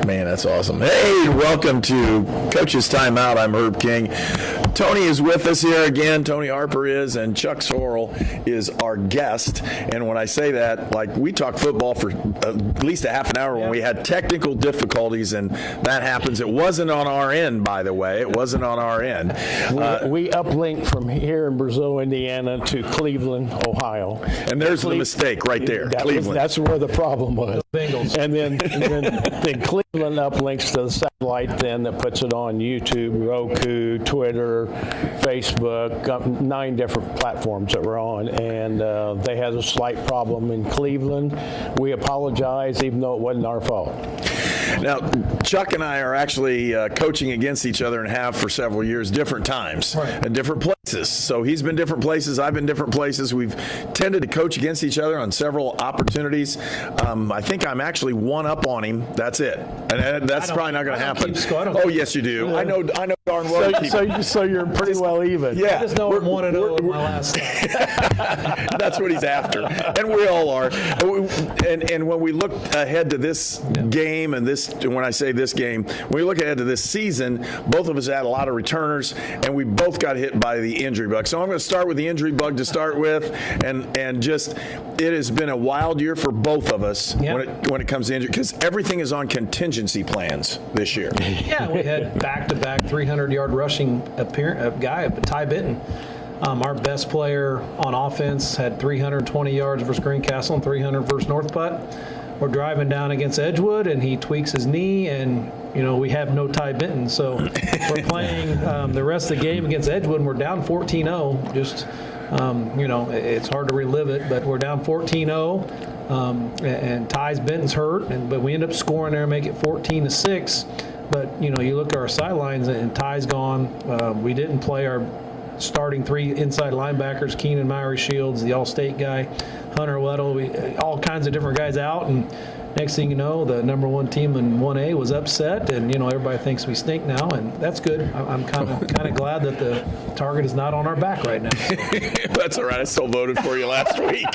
Man, that's awesome. Hey, welcome to Coach's Timeout. I'm Herb King. Tony is with us here again. Tony Harper is, and Chuck Sorrell is our guest. And when I say that, like, we talked football for at least a half an hour when we had technical difficulties, and that happens. It wasn't on our end, by the way. It wasn't on our end. We uplinked from here in Brazil, Indiana to Cleveland, Ohio. And there's the mistake right there, Cleveland. That's where the problem was. Bengals. And then Cleveland uplinks to the satellite then that puts it on YouTube, Roku, Twitter, Facebook, 9 different platforms that we're on. And they had a slight problem in Cleveland. We apologize, even though it wasn't our fault. Now, Chuck and I are actually coaching against each other and have for several years, different times and different places. So he's been different places, I've been different places. We've tended to coach against each other on several opportunities. I think I'm actually one up on him. That's it. And that's probably not going to happen. Oh, yes, you do. Yeah. I know darn well. So you're pretty well even. Yeah. I just know I'm 1-0 in my last time. That's what he's after. And we all are. And when we look ahead to this game and this, when I say this game, when we look ahead to this season, both of us had a lot of returners, and we both got hit by the injury bug. So I'm going to start with the injury bug to start with, and just it has been a wild year for both of us when it comes to injury, because everything is on contingency plans this year. Yeah, we had back-to-back 300-yard rushing guy, Ty Benton. Our best player on offense had 320 yards versus Greencastle and 300 versus North Putt. We're driving down against Edgewood, and he tweaks his knee, and we have no Ty Benton. So we're playing the rest of the game against Edgewood, and we're down 14-0. Just it's hard to relive it, but we're down 14-0, and Ty Benton's hurt, but we end up scoring there and make it 14-6. But you look at our sidelines, and Ty's gone. We didn't play our starting 3 inside linebackers: Keenan Mowry Shields, the All-State guy, Hunter Weddle, all kinds of different guys out, and next thing you know, the number 1 team in 1A was upset, and everybody thinks we stink now, and that's good. I'm kind of glad that the target is not on our back right now. That's all right. I still voted for you last week.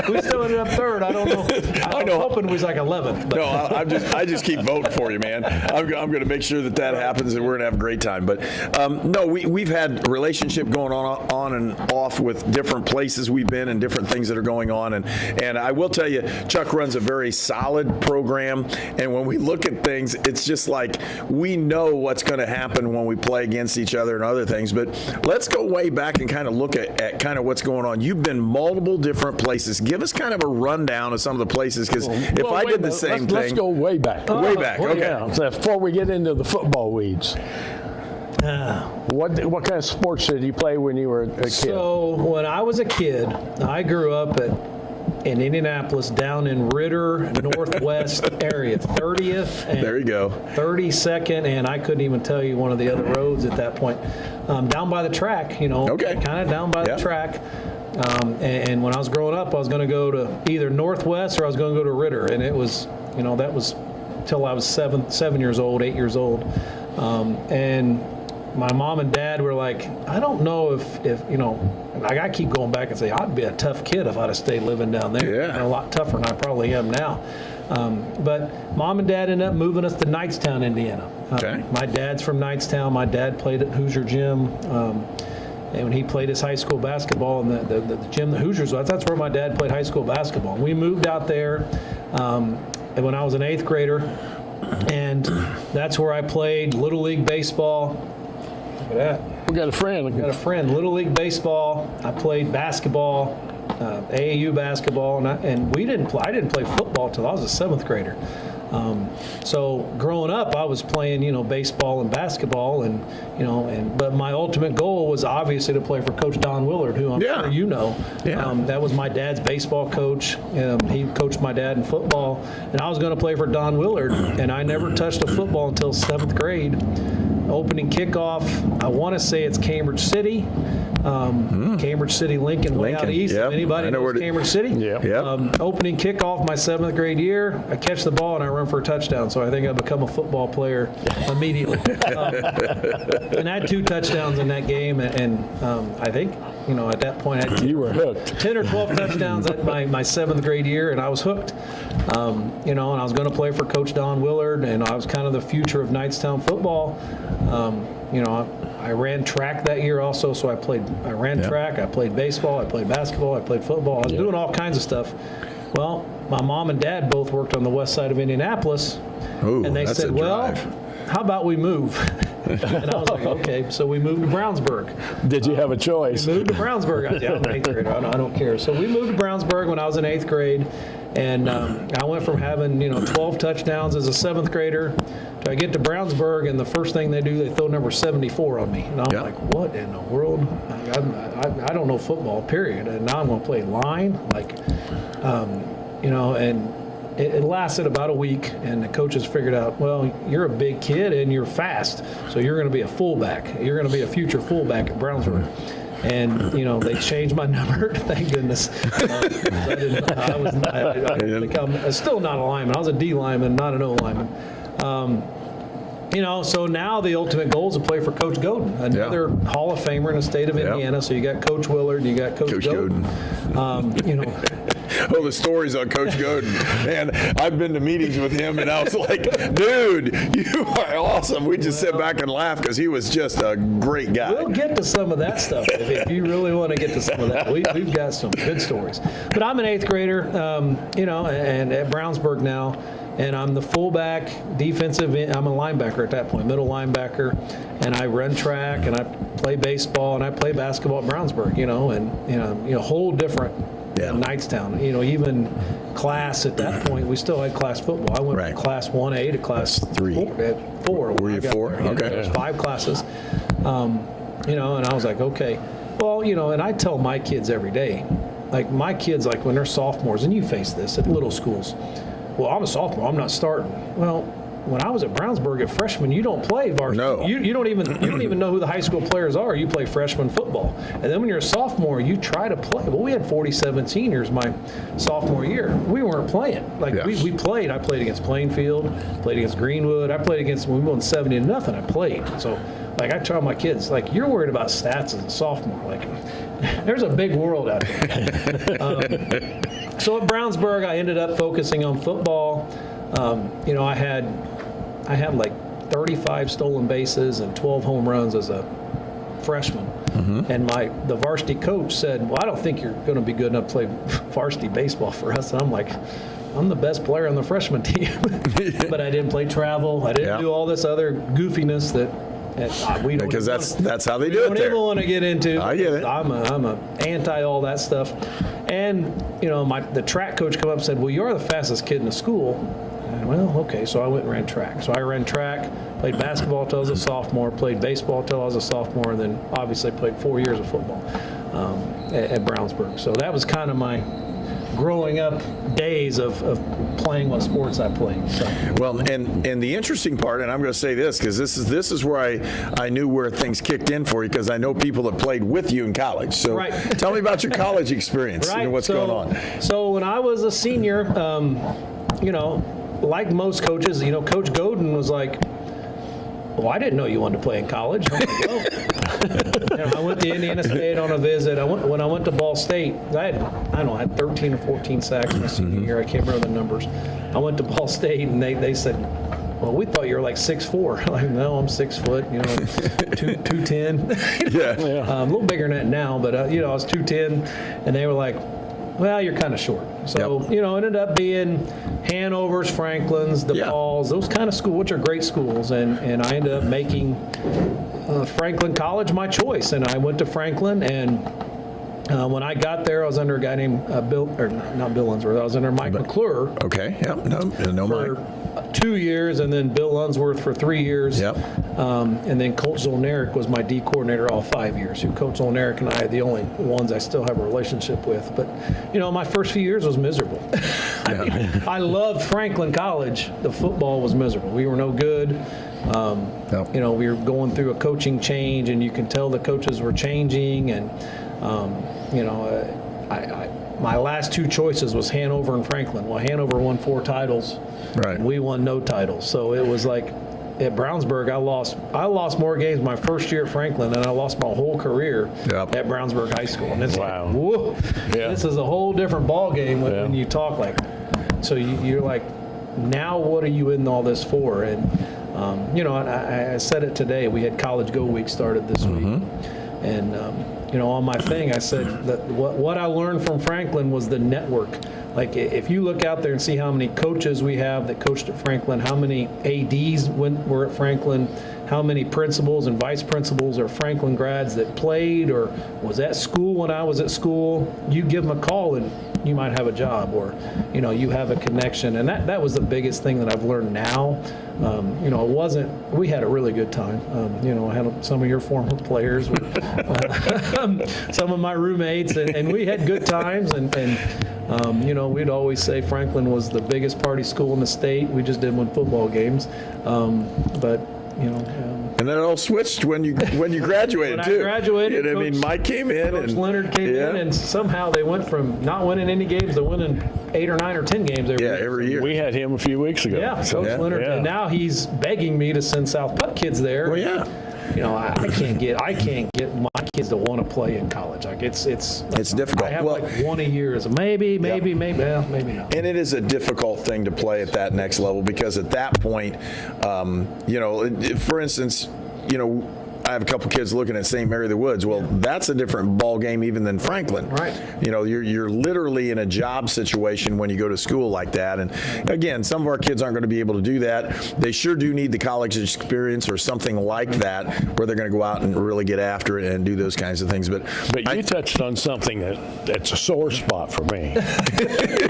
We still ended up 3rd. I don't know. I was hoping we was like 11th. But. No, I just keep voting for you, man. I'm going to make sure that happens, and we're going to have a great time. But no, we've had a relationship going on and off with different places we've been and different things that are going on, and I will tell you, Chuck runs a very solid program, and when we look at things, it's just like we know what's going to happen when we play against each other and other things. But let's go way back and kind of look at kind of what's going on. You've been multiple different places. Give us kind of a rundown of some of the places, because if I did the same thing. Let's go way back. Way back, okay. Yeah, so before we get into the football weeds. What kind of sports did you play when you were a kid? So when I was a kid, I grew up in Indianapolis, down in Ritter, Northwest area, 30th and there you go. 32nd, and I couldn't even tell you one of the other roads at that point. Down by the track, kind of down by the track. And when I was growing up, I was going to go to either Northwest or I was going to go to Ritter, and it was, that was till I was 7 years old, 8 years old, and my mom and dad were like, I don't know if I keep going back and say, I'd be a tough kid if I'd have stayed living down there. Yeah. I'm a lot tougher than I probably am now. But mom and dad ended up moving us to Knightstown, Indiana. Okay. My dad's from Knightstown. My dad played at Hoosier Gym. And when he played his high school basketball in the gym, the Hoosiers, that's where my dad played high school basketball. We moved out there when I was an 8th grader. And that's where I played Little League Baseball. Look at that. We got a friend. Little League Baseball. I played basketball, AAU basketball, and I didn't play football till I was a 7th grader. So growing up, I was playing, baseball and basketball, but my ultimate goal was obviously to play for Coach Don Willard, who I'm sure you know. Yeah. That was my dad's baseball coach. He coached my dad in football, and I was going to play for Don Willard, and I never touched a football until 7th grade. Opening kickoff, I want to say it's Cambridge City. Cambridge City, Lincoln, way out east. Yep. Anybody knows Cambridge City? Yeah. Yep. Opening kickoff my 7th grade year, I catch the ball and I run for a touchdown. So I think I become a football player immediately. And I had 2 touchdowns in that game, and I think at that point, I had You were hooked. 10 or 12 touchdowns at my seventh grade year, and I was hooked. And I was going to play for Coach Don Willard, and I was kind of the future of Knightstown football. I ran track that year also, so I ran track, I played baseball, I played basketball, I played football. I was doing all kinds of stuff. Well, my mom and dad both worked on the west side of Indianapolis, and they said, well, how about we move? And I was like, okay. So we moved to Brownsburg. Did you have a choice? We moved to Brownsburg. I'm in 8th grade. I don't care. So we moved to Brownsburg when I was in 8th grade. And I went from having, 12 touchdowns as a 7th grader to I get to Brownsburg, and the first thing they do, they throw number 74 on me. And I'm like, what in the world? I don't know football, period. And now I'm going to play line. And it lasted about a week, and the coaches figured out, well, you're a big kid and you're fast, so you're going to be a fullback. You're going to be a future fullback at Brownsburg. And, they changed my number, thank goodness. I'm still not a lineman. I was a D lineman, not an O lineman. So now the ultimate goal is to play for Coach Godin, another Hall of Famer in the state of Indiana. So you got Coach Willard and you got Coach Godin. Oh, the stories on Coach Godin. Man, I've been to meetings with him, and I was like, dude, you are awesome. We just sit back and laugh because he was just a great guy. We'll get to some of that stuff if you really want to get to some of that. We've got some good stories. But I'm an 8th grader, and at Brownsburg now. And I'm the fullback, defensive end. I'm a linebacker at that point, middle linebacker. And I run track, and I play baseball, and I play basketball at Brownsburg, whole different Knightstown. Even class at that point, we still had class football. I went from class 1A to class 3. 4. Were you 4? Okay. There's 5 classes. And I was like, okay. Well, and I tell my kids every day, my kids, when they're sophomores, and you face this at little schools, well, I'm a sophomore, I'm not starting. Well, when I was at Brownsburg at freshman, you don't play varsity. No. You don't even know who the high school players are. You play freshman football. And then when you're a sophomore, you try to play. Well, we had 47 seniors my sophomore year. We weren't playing. We played. I played against Plainfield, played against Greenwood. I played against, we won 70-0. I played. So, I tell my kids, you're worried about stats as a sophomore. There's a big world out there. So at Brownsburg, I ended up focusing on football. I had 35 stolen bases and 12 home runs as a freshman. And the varsity coach said, well, I don't think you're going to be good enough to play varsity baseball for us. And I'm like, I'm the best player on the freshman team. But I didn't play travel. I didn't do all this other goofiness that we don't. Because that's how they do it there. We don't even want to get into. I get it. I'm a anti all that stuff. And, the track coach come up and said, well, you're the fastest kid in the school. And, well, okay, so I went and ran track. So I ran track, played basketball until I was a sophomore, played baseball until I was a sophomore, and then obviously played 4 years of football at Brownsburg. So that was kind of my growing up days of playing what sports I played. So. Well, and the interesting part, and I'm going to say this because this is where I knew where things kicked in for you, because I know people that played with you in college. So tell me about your college experience and what's going on. So when I was a senior, like most coaches, Coach Godin was like, well, I didn't know you wanted to play in college. I'm like, well. I went to Indiana State on a visit. When I went to Ball State, I had 13 or 14 sacks my senior year. I can't remember the numbers. I went to Ball State, and they said, well, we thought you were 6'4". I'm like, no, I'm 6 foot, 210. A little bigger than that now, but, I was 210. And they were like, well, you're kind of short. So, it ended up being Hanover's, Franklin's, DePaul's, those kind of schools, which are great schools. And I ended up making Franklin College my choice. And I went to Franklin, and when I got there, I was under a guy named not Bill Unsworth. I was under Mike McClure. Okay, no for 2 years, and then Bill Unsworth for 3 years. And then Coach Zolneric was my D coordinator all 5 years. Coach Zolneric and I are the only ones I still have a relationship with. But, my first few years was miserable. I loved Franklin College. The football was miserable. We were no good. We were going through a coaching change, and you can tell the coaches were changing. And, my last 2 choices was Hanover and Franklin. Well, Hanover won 4 titles. Right. And we won no titles. So it was like, at Brownsburg, I lost more games my first year at Franklin than I lost my whole career Yep. at Brownsburg High School. And it's Wow. like, whoa, Yeah. this is a whole different ball game when, Yeah. when you talk like. So you're like, now what are you in all this for? And and I said it today. We had College Go Week started this week, and on my thing I said that what I learned from Franklin was the network. Like if you look out there and see how many coaches we have that coached at Franklin, how many ADs were at Franklin, how many principals and vice principals are Franklin grads that played or was at school when I was at school, you give them a call and you might have a job, or you have a connection. And that was the biggest thing that I've learned now. We had a really good time. I had some of your former players, some of my roommates, and we had good times. And we'd always say Franklin was the biggest party school in the state. We just didn't win football games. And then it all switched when you graduated, When too. I graduated, I mean, Mike came in. Coach and Leonard came in, and somehow they went from not winning any games to winning 8 or 9 or 10 games every year. every year. We had him a few weeks ago. Yeah, Coach Leonard, Yeah. and now he's begging me to send South Putt kids there. Well, yeah. I can't get my kids to want to play in college. Like it's difficult. I have Well- like one a year. Is maybe not. And it is a difficult thing to play at that next level because at that point, for instance, I have a couple kids looking at St. Mary of the Woods. Well, that's a different ball game even than Franklin. Right. You're literally in a job situation when you go to school like that. And again, some of our kids aren't going to be able to do that. They sure do need the college experience or something like that where they're going to go out and really get after it and do those kinds of things. But you touched on something that's a sore spot for me.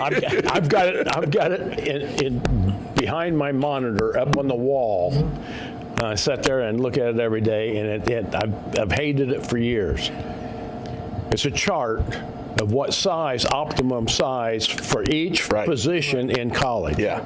I've got it in behind my monitor up on the wall. I sit there and look at it every day, and I've hated it for years. It's a chart of what size, optimum size for each position in college. yeah.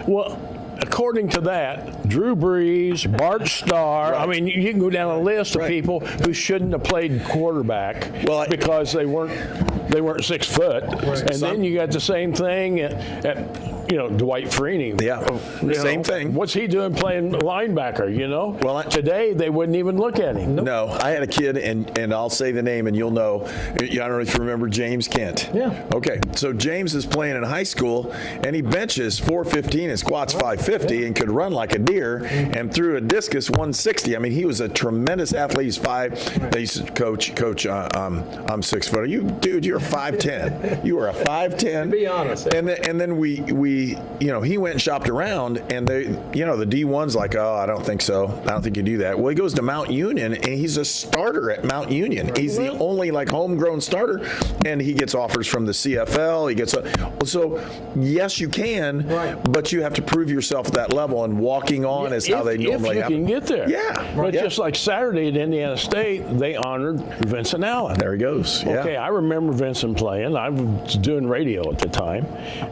Well, according to that, Drew Brees, Bart Starr, I mean, you can go down a list of people who shouldn't have played quarterback because they weren't 6 foot. And then you got the same thing at Dwight Freeney. Yeah, same thing. What's he doing playing linebacker, Well, today they wouldn't even look at him. No, I had a kid, and I'll say the name, and you'll know. I don't know if you remember James Kent. Yeah. Okay, so James is playing in high school, and he benches 415 and squats 550 and could run like a deer and threw a discus 160. I mean, he was a tremendous athlete. He's 5. They used to coach. I'm 6 foot. You're 5'10". You are a 5'10". Be honest. And then we he went and shopped around, and the D1's like, oh, I don't think so. I don't think you do that. Well, he goes to Mount Union, and he's a starter at Mount Union. He's the only homegrown starter, and he gets offers from the CFL. So yes, you can, but you have to prove yourself at that level, and walking on is how they normally if you happen. can get there. Yeah. But Yeah. just like Saturday at Indiana State, they honored Vincent Allen. There he goes. Yeah. Okay, I remember Vincent playing. I was doing radio at the time.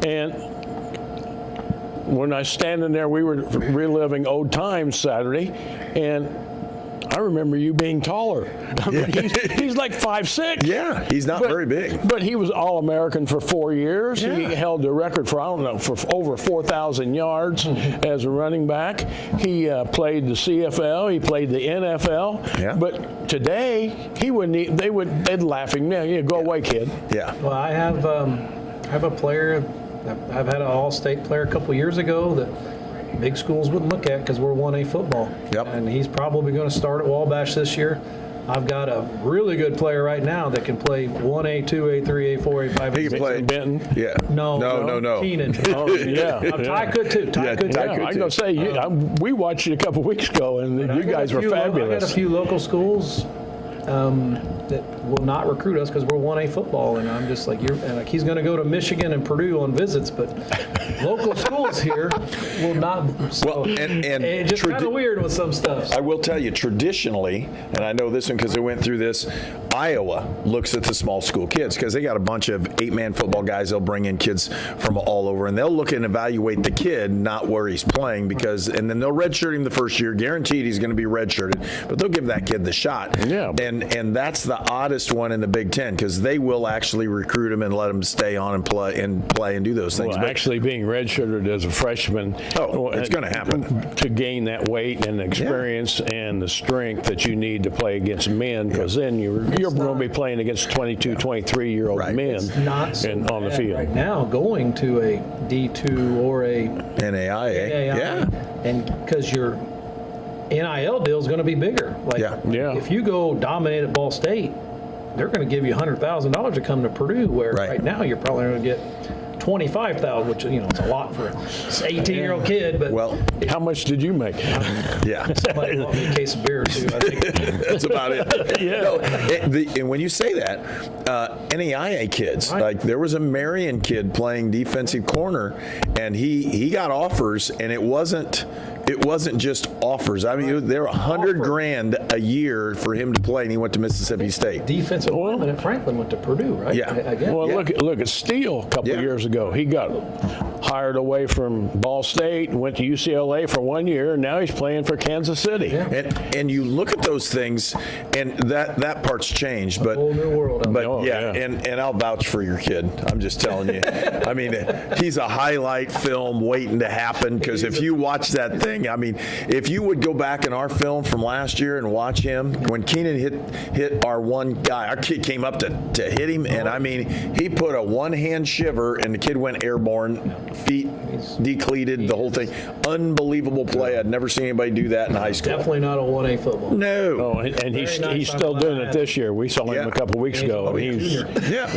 And when I was standing there, we were reliving old times Saturday. And I remember you being taller. I mean, he's like 5'6". Yeah, he's not very big. But he was All-American for 4 years. Yeah. He held the record for over 4,000 yards as a running back. He played the CFL. He played the NFL. Yeah. But today, they'd laugh at him. Yeah, go away, kid. Yeah. Well, I have a player. I've had an all-state player a couple years ago that big schools wouldn't look at because we're 1A football. Yep. And he's probably going to start at Wabash this year. I've got a really good player right now that can play 1A, 2A, 3A, 4A, 5A. He can play. Benton. Yeah. No. Keenan. Oh, yeah. Ty could too. Ty could too. Yeah, I'm going to say, we watched you a couple weeks ago, and you guys were fabulous. I got a few local schools that will not recruit us because we're 1A football, and I'm just like, he's going to go to Michigan and Purdue on visits, but local schools here will not. So Well, and it's just kind of weird with some stuff. I will tell you, traditionally, and I know this one because I went through this, Iowa looks at the small school kids because they got a bunch of 8-man football guys. They'll bring in kids from all over, and they'll look and evaluate the kid, not where he's playing, and then they'll redshirt him the first year, guaranteed he's going to be redshirted, but they'll give that kid the shot. Yeah. And that's the oddest one in the Big Ten because they will actually recruit him and let him stay on and play and do those things. Well, But actually being redshirted as a freshman, it's going to happen. To gain that weight and experience and the strength that you need to play against men, because then you're going to be playing against 22, 23-year-old men It's not so on the bad field. right now going to a D2 or a NAIA. Yeah. and because your NIL deal is going to be bigger. Like, Yeah. if you go dominate at Ball State, they're going to give you $100,000 to come to Purdue, where right now you're probably going to get $25,000, which it's a lot for an 18-year-old kid. But how much did you make? Somebody bought me a case of beer or two, I think. That's about it. No, and when you say that, NAIA kids, like there was a Marion kid playing defensive corner, and he got offers, and it wasn't just offers. I mean, there were $100,000 a year for him to play, and he went to Mississippi State. Defensive lineman at Franklin went to Purdue, right? Yeah. I guess. Well, look at Steele a couple of years ago. He got hired away from Ball State, went to UCLA for 1 year, and now he's playing for Kansas City. Yeah. And you look at those things, and that part's changed. But a whole new world. And I'll vouch for your kid. I'm just telling you. I mean, he's a highlight film waiting to happen, because if you watch that thing, I mean, if you would go back in our film from last year and watch him, when Keenan hit our one guy, our kid came up to hit him, and I mean, he put a one-hand shiver, and the kid went airborne, feet decleated, the whole thing. Unbelievable play. I'd never seen anybody do that in high school. Definitely not a 1A football. No. Oh, and he's still doing it this year. We saw him a couple weeks ago. And he's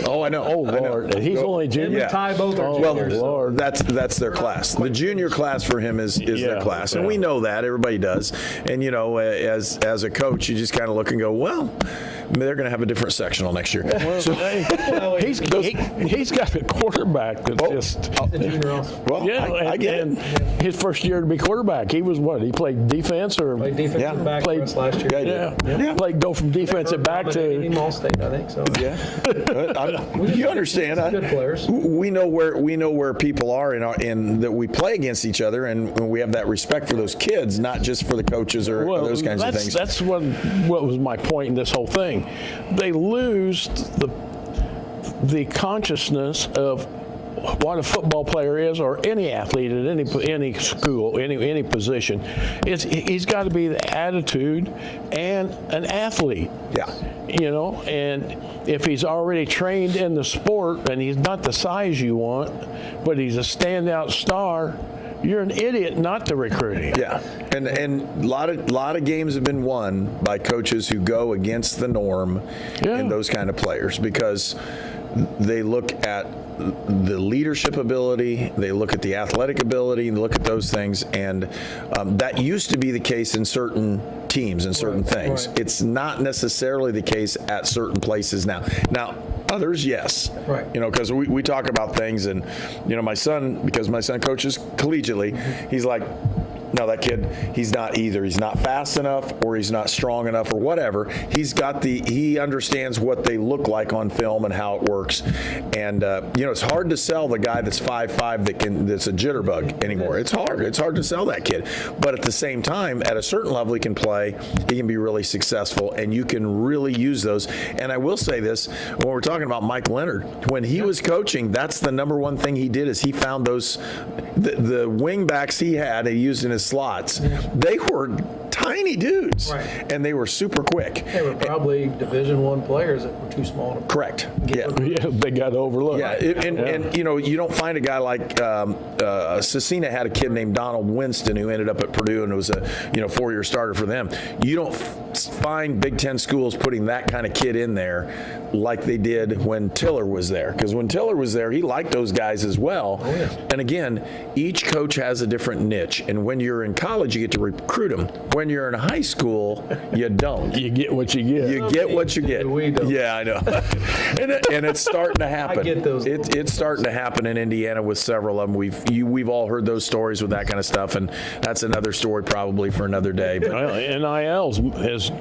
Oh, I know. Oh, Lord. And he's only junior. Ty both are juniors. Lord. That's their class. The junior class for him is their class, and we know that. Everybody does. And as a coach, you just kind of look and go, well, they're going to have a different sectional next year. He's got a quarterback that's just. Junior also. Well, I get it. And his first year to be quarterback, he was what? He played defense or Played defensive back for us last year. Yeah. Played go from defensive back to. All State, I think so. You understand? Good players. We know where people are in that we play against each other, and we have that respect for those kids, not just for the coaches or those kinds of things. That's what was my point in this whole thing. They lose the consciousness of what a football player is, or any athlete at any school, any position. He's got to be the attitude and an athlete. Yeah. And if he's already trained in the sport and he's not the size you want, but he's a standout star, you're an idiot not to recruit him. Yeah, and a lot of games have been won by coaches who go against the norm in those kind of players, because they look at the leadership ability, they look at the athletic ability, and look at those things, and that used to be the case in certain teams and certain things. Right. It's not necessarily the case at certain places now. Now, others, yes. Right. Because we talk about things, and my son, because my son coaches collegiately, he's like, no, that kid, he's not either. He's not fast enough, or he's not strong enough, or whatever. He understands what they look like on film and how it works. And it's hard to sell the guy that's 5'5" that's a jitterbug anymore. It's hard. It's hard to sell that kid. But at the same time, at a certain level, he can play. He can be really successful, and you can really use those. And I will say this: when we're talking about Mike Leonard, when he was coaching, that's the number one thing he did, is he found those the wing backs he used in his slots. They were tiny dudes, and they were super quick. They were probably Division I players that were too small to. Correct. They got overlooked. And you don't find a guy like Cecina had a kid named Donald Winston who ended up at Purdue and was a 4-year starter for them. You don't find Big Ten schools putting that kind of kid in there like they did when Tiller was there, because when Tiller was there, he liked those guys as well. And again, each coach has a different niche, and when you're in college, you get to recruit them. When you're in high school, you don't. You get what you get. You get what you get. We don't. Yeah, I know. and it's starting to happen. I get those. It's starting to happen in Indiana with several of them. We've all heard those stories with that kind of stuff, and that's another story probably for another day. But NIL has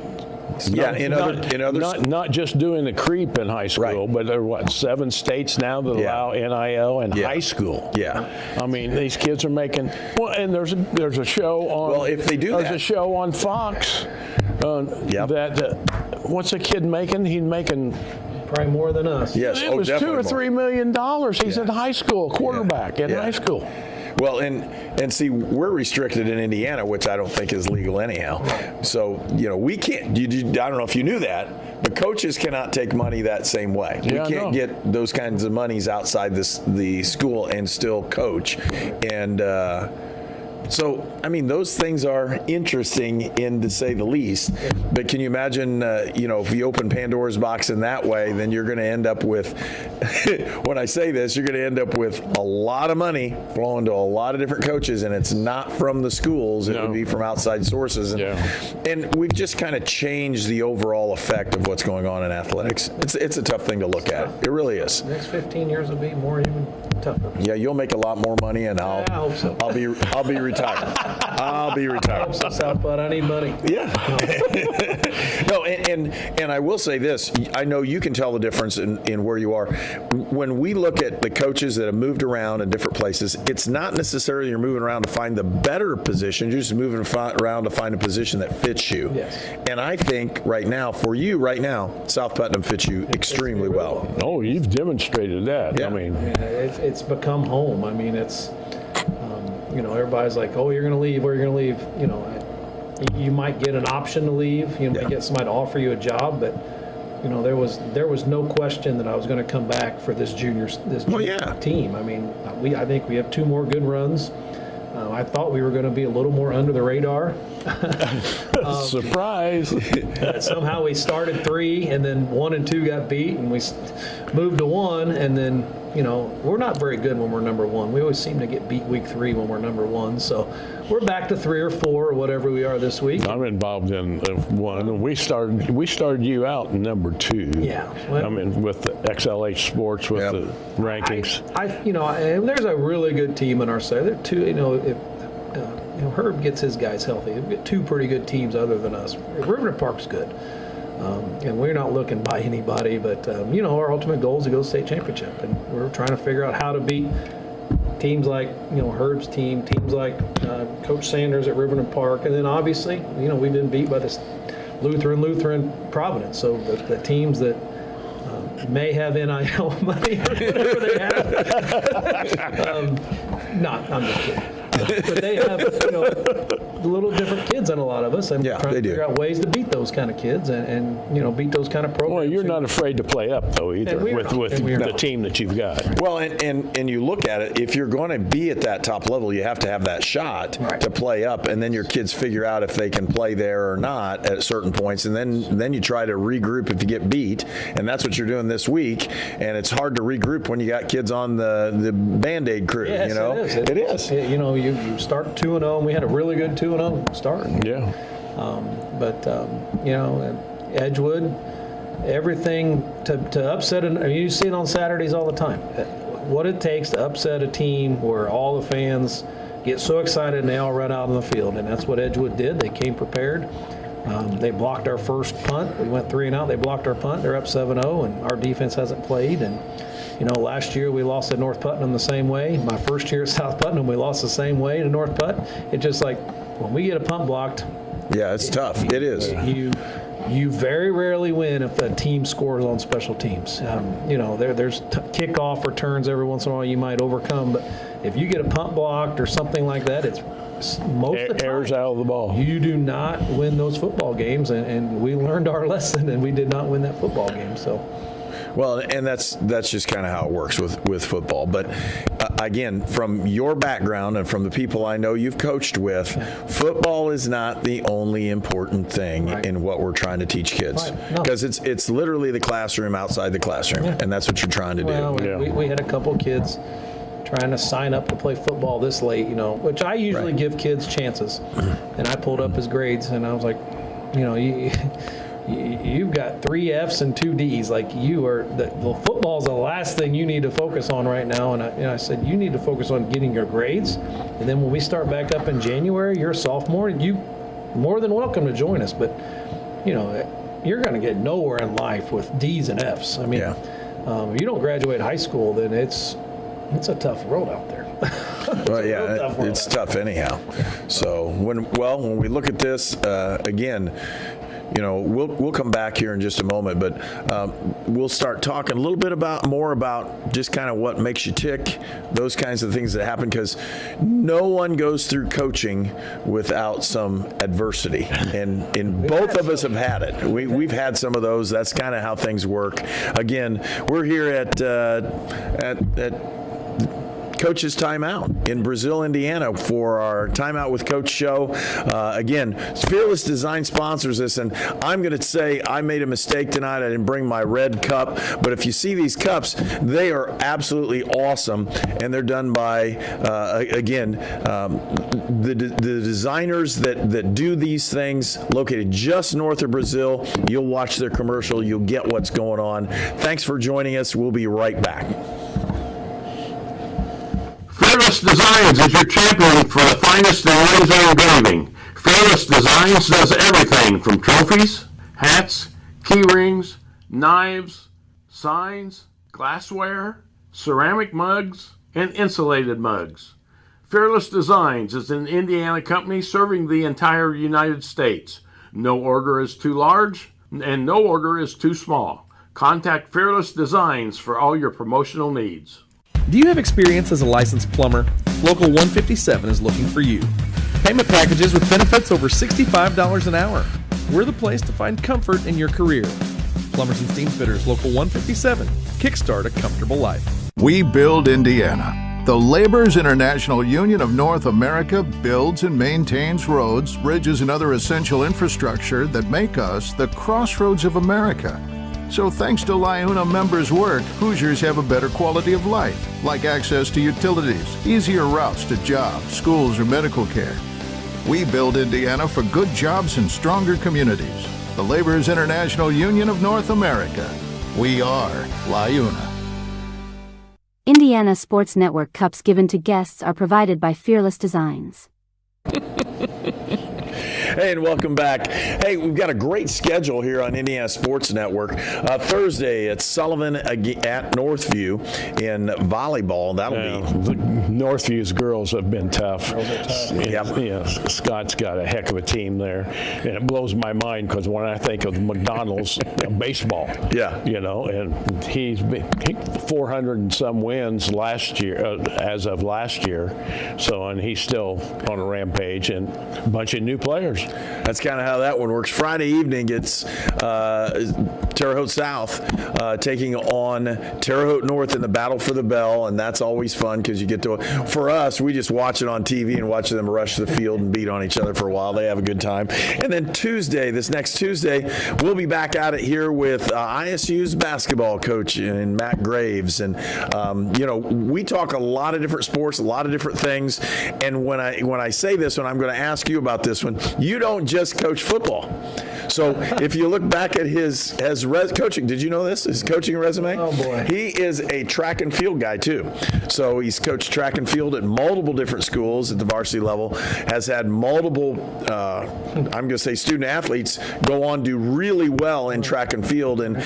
things. Yeah, in other not just doing the creep in high school, Right. but there are 7 states now that allow NIL in high school. Yeah. I mean, these kids are making. Well, and there's a show on. Well, if they do there's that. a show on Fox. That what's a kid making? He's making. Probably more than us. Yes, It was $2 or $3 million. He's in high school, quarterback in high school. Well, and see, we're restricted in Indiana, which I don't think is legal anyhow. So, we can't, I don't know if you knew that, but coaches cannot take money that same way. Yeah, we can't get those kinds of monies outside the school and still coach. And so, I mean, those things are interesting to say the least. But can you imagine, if you open Pandora's box in that way, then you're going to end up with, when I say this, you're going to end up with a lot of money flowing to a lot of different coaches, and it's not from the schools. It would be from outside sources. And we've just kind of changed the overall effect of what's going on in athletics. It's a tough thing to look at. It really is. The next 15 years will be more even tougher. Yeah, you'll make a lot more money, and I hope so. I'll be retired. I'll be retired. So South Bud, I need money. Yeah. No, and I will say this. I know you can tell the difference in where you are. When we look at the coaches that have moved around in different places, it's not necessarily you're moving around to find the better position. You're just moving around to find a position that fits you. Yes. And I think for you right now, South Putnam fits you extremely well. Oh, you've demonstrated that. Yeah. I mean, It's become home. I mean, it's, everybody's like, oh, you're going to leave, or you're going to leave. You might get an option to leave. You might get somebody to offer you a job, but there was no question that I was going to come back for this junior team. I mean, I think we have 2 more good runs. I thought we were going to be a little more under the radar. surprise. Somehow we started 3, and then 1 and 2 got beat, and we moved to 1, and then we're not very good when we're number 1. We always seem to get beat week 3 when we're number 1. So we're back to 3 or 4 or whatever we are this week. I'm involved in 1. We started you out in number 2. Yeah. Well, I mean, with the XLH Sports with the rankings. And there's a really good team in our side. There are 2. If Herb gets his guys healthy, we've got 2 pretty good teams other than us. River Park's good. And we're not looking by anybody, but our ultimate goal is to go to the state championship, and we're trying to figure out how to beat teams like Herb's team, teams like Coach Sanders at Riverton Park, and then obviously we've been beat by this Lutheran Providence. So the teams that may have NIL money or whatever they have. I'm just kidding. But they have little different kids than a lot of us, and trying to figure out ways to beat those kind of kids and beat those kind of programs. Well, you're not afraid to play up though either with the team that you've got. Well, and you look at it, if you're going to be at that top level, you have to have that shot to play up, and then your kids figure out if they can play there or not at certain points, and then you try to regroup if you get beat, and that's what you're doing this week. And it's hard to regroup when you got kids on the Band-Aid crew. Yes, it is. You start 2-0, and we had a really good 2-0 start. Yeah. Edgewood, everything to upset. You see it on Saturdays all the time. What it takes to upset a team where all the fans get so excited and they all run out on the field, and that's what Edgewood did. They came prepared. They blocked our first punt. We went 3 and out. They blocked our punt. They're up 7-0, and our defense hasn't played. And last year we lost at North Putnam the same way. My first year at South Putnam, we lost the same way to North Putnam. It's just like when we get a punt blocked. Yeah, it's tough. It is. You very rarely win if the team scores on special teams. There's kickoff returns every once in a while you might overcome, but if you get a punt blocked or something like that, it's most of the time, airs out of the ball. You do not win those football games, and we learned our lesson, and we did not win that football game. So. Well, and that's just kind of how it works with football. But again, from your background and from the people I know you've coached with, football is not the only important thing in what we're trying to teach kids. Because it's literally the classroom outside the classroom, and that's what you're trying to do. We had a couple kids trying to sign up to play football this late, which I usually give kids chances. And I pulled up his grades, and I was like, you've got 3 Fs and 2 Ds. Like the football's the last thing you need to focus on right now. And I said, you need to focus on getting your grades. And then when we start back up in January, you're a sophomore, and you more than welcome to join us. But, you're going to get nowhere in life with D's and F's. I mean, if you don't graduate high school, then it's a tough world out there. Well, yeah, it's tough anyhow. So when we look at this again, we'll come back here in just a moment, but we'll start talking a little bit more about just kind of what makes you tick, those kinds of things that happen, because no one goes through coaching without some adversity, and both of us have had it. We've had some of those. That's kind of how things work. Again, we're here at Coach's Timeout in Brazil, Indiana for our Timeout with Coach show. Again, Fearless Design sponsors this, and I'm going to say I made a mistake tonight. I didn't bring my red cup, but if you see these cups, they are absolutely awesome, and they're done by, the designers that do these things, located just north of Brazil. You'll watch their commercial. You'll get what's going on. Thanks for joining us. We'll be right back. Fearless Designs is your champion for the finest in laser engraving. Fearless Designs does everything from trophies, hats, key rings, knives, signs, glassware, ceramic mugs, and insulated mugs. Fearless Designs is an Indiana company serving the entire United States. No order is too large, and no order is too small. Contact Fearless Designs for all your promotional needs. Do you have experience as a licensed plumber? Local 157 is looking for you. Payment packages with benefits over $65 an hour. We're the place to find comfort in your career. Plumbers and Steam Fitters, Local 157. Kickstart a comfortable life. We build Indiana. The Laborers International Union of North America builds and maintains roads, bridges, and other essential infrastructure that make us the crossroads of America. So thanks to LIUNA members' work, Hoosiers have a better quality of life, like access to utilities, easier routes to jobs, schools, or medical care. We build Indiana for good jobs and stronger communities. The Laborers International Union of North America. We are LIUNA. Indiana Sports Network cups given to guests are provided by Fearless Designs. Hey, and welcome back. Hey, we've got a great schedule here on Indiana Sports Network. Thursday, it's Sullivan at Northview in volleyball. That'll be Northview's girls have been tough. Yep. Scott's got a heck of a team there, and it blows my mind because when I think of McDonald's baseball, and he's 400 and some wins last year, as of last year. So, and he's still on a rampage, and a bunch of new players. That's kind of how that one works. Friday evening, it's Terre Haute South taking on Terre Haute North in the battle for the bell, and that's always fun because you get to. For us, we just watch it on TV and watch them rush the field and beat on each other for a while. They have a good time. And then this next Tuesday, we'll be back at it here with ISU's basketball coach and Matt Graves, and we talk a lot of different sports, a lot of different things. And when I say this one, I'm going to ask you about this one. You don't just coach football. So if you look back at his coaching, did you know this? His coaching resume? Oh, boy. He is a track and field guy, too. So he's coached track and field at multiple different schools at the varsity level, has had multiple, I'm going to say student athletes go on do really well in track and field. And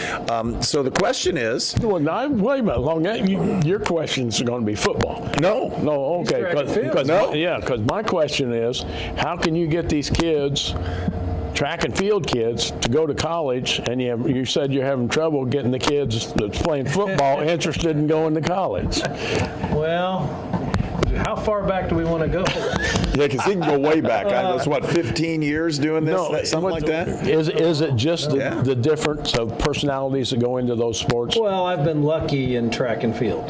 so the question is. Well, now, wait a minute. Your questions are going to be football. No, okay. Because my question is, how can you get these kids, track and field kids, to go to college, and you said you're having trouble getting the kids that's playing football interested in going to college? Well, how far back do we want to go? Yeah, because he can go way back. That's what, 15 years doing this, something like that? Is it just the difference of personalities that go into those sports? Well, I've been lucky in track and field.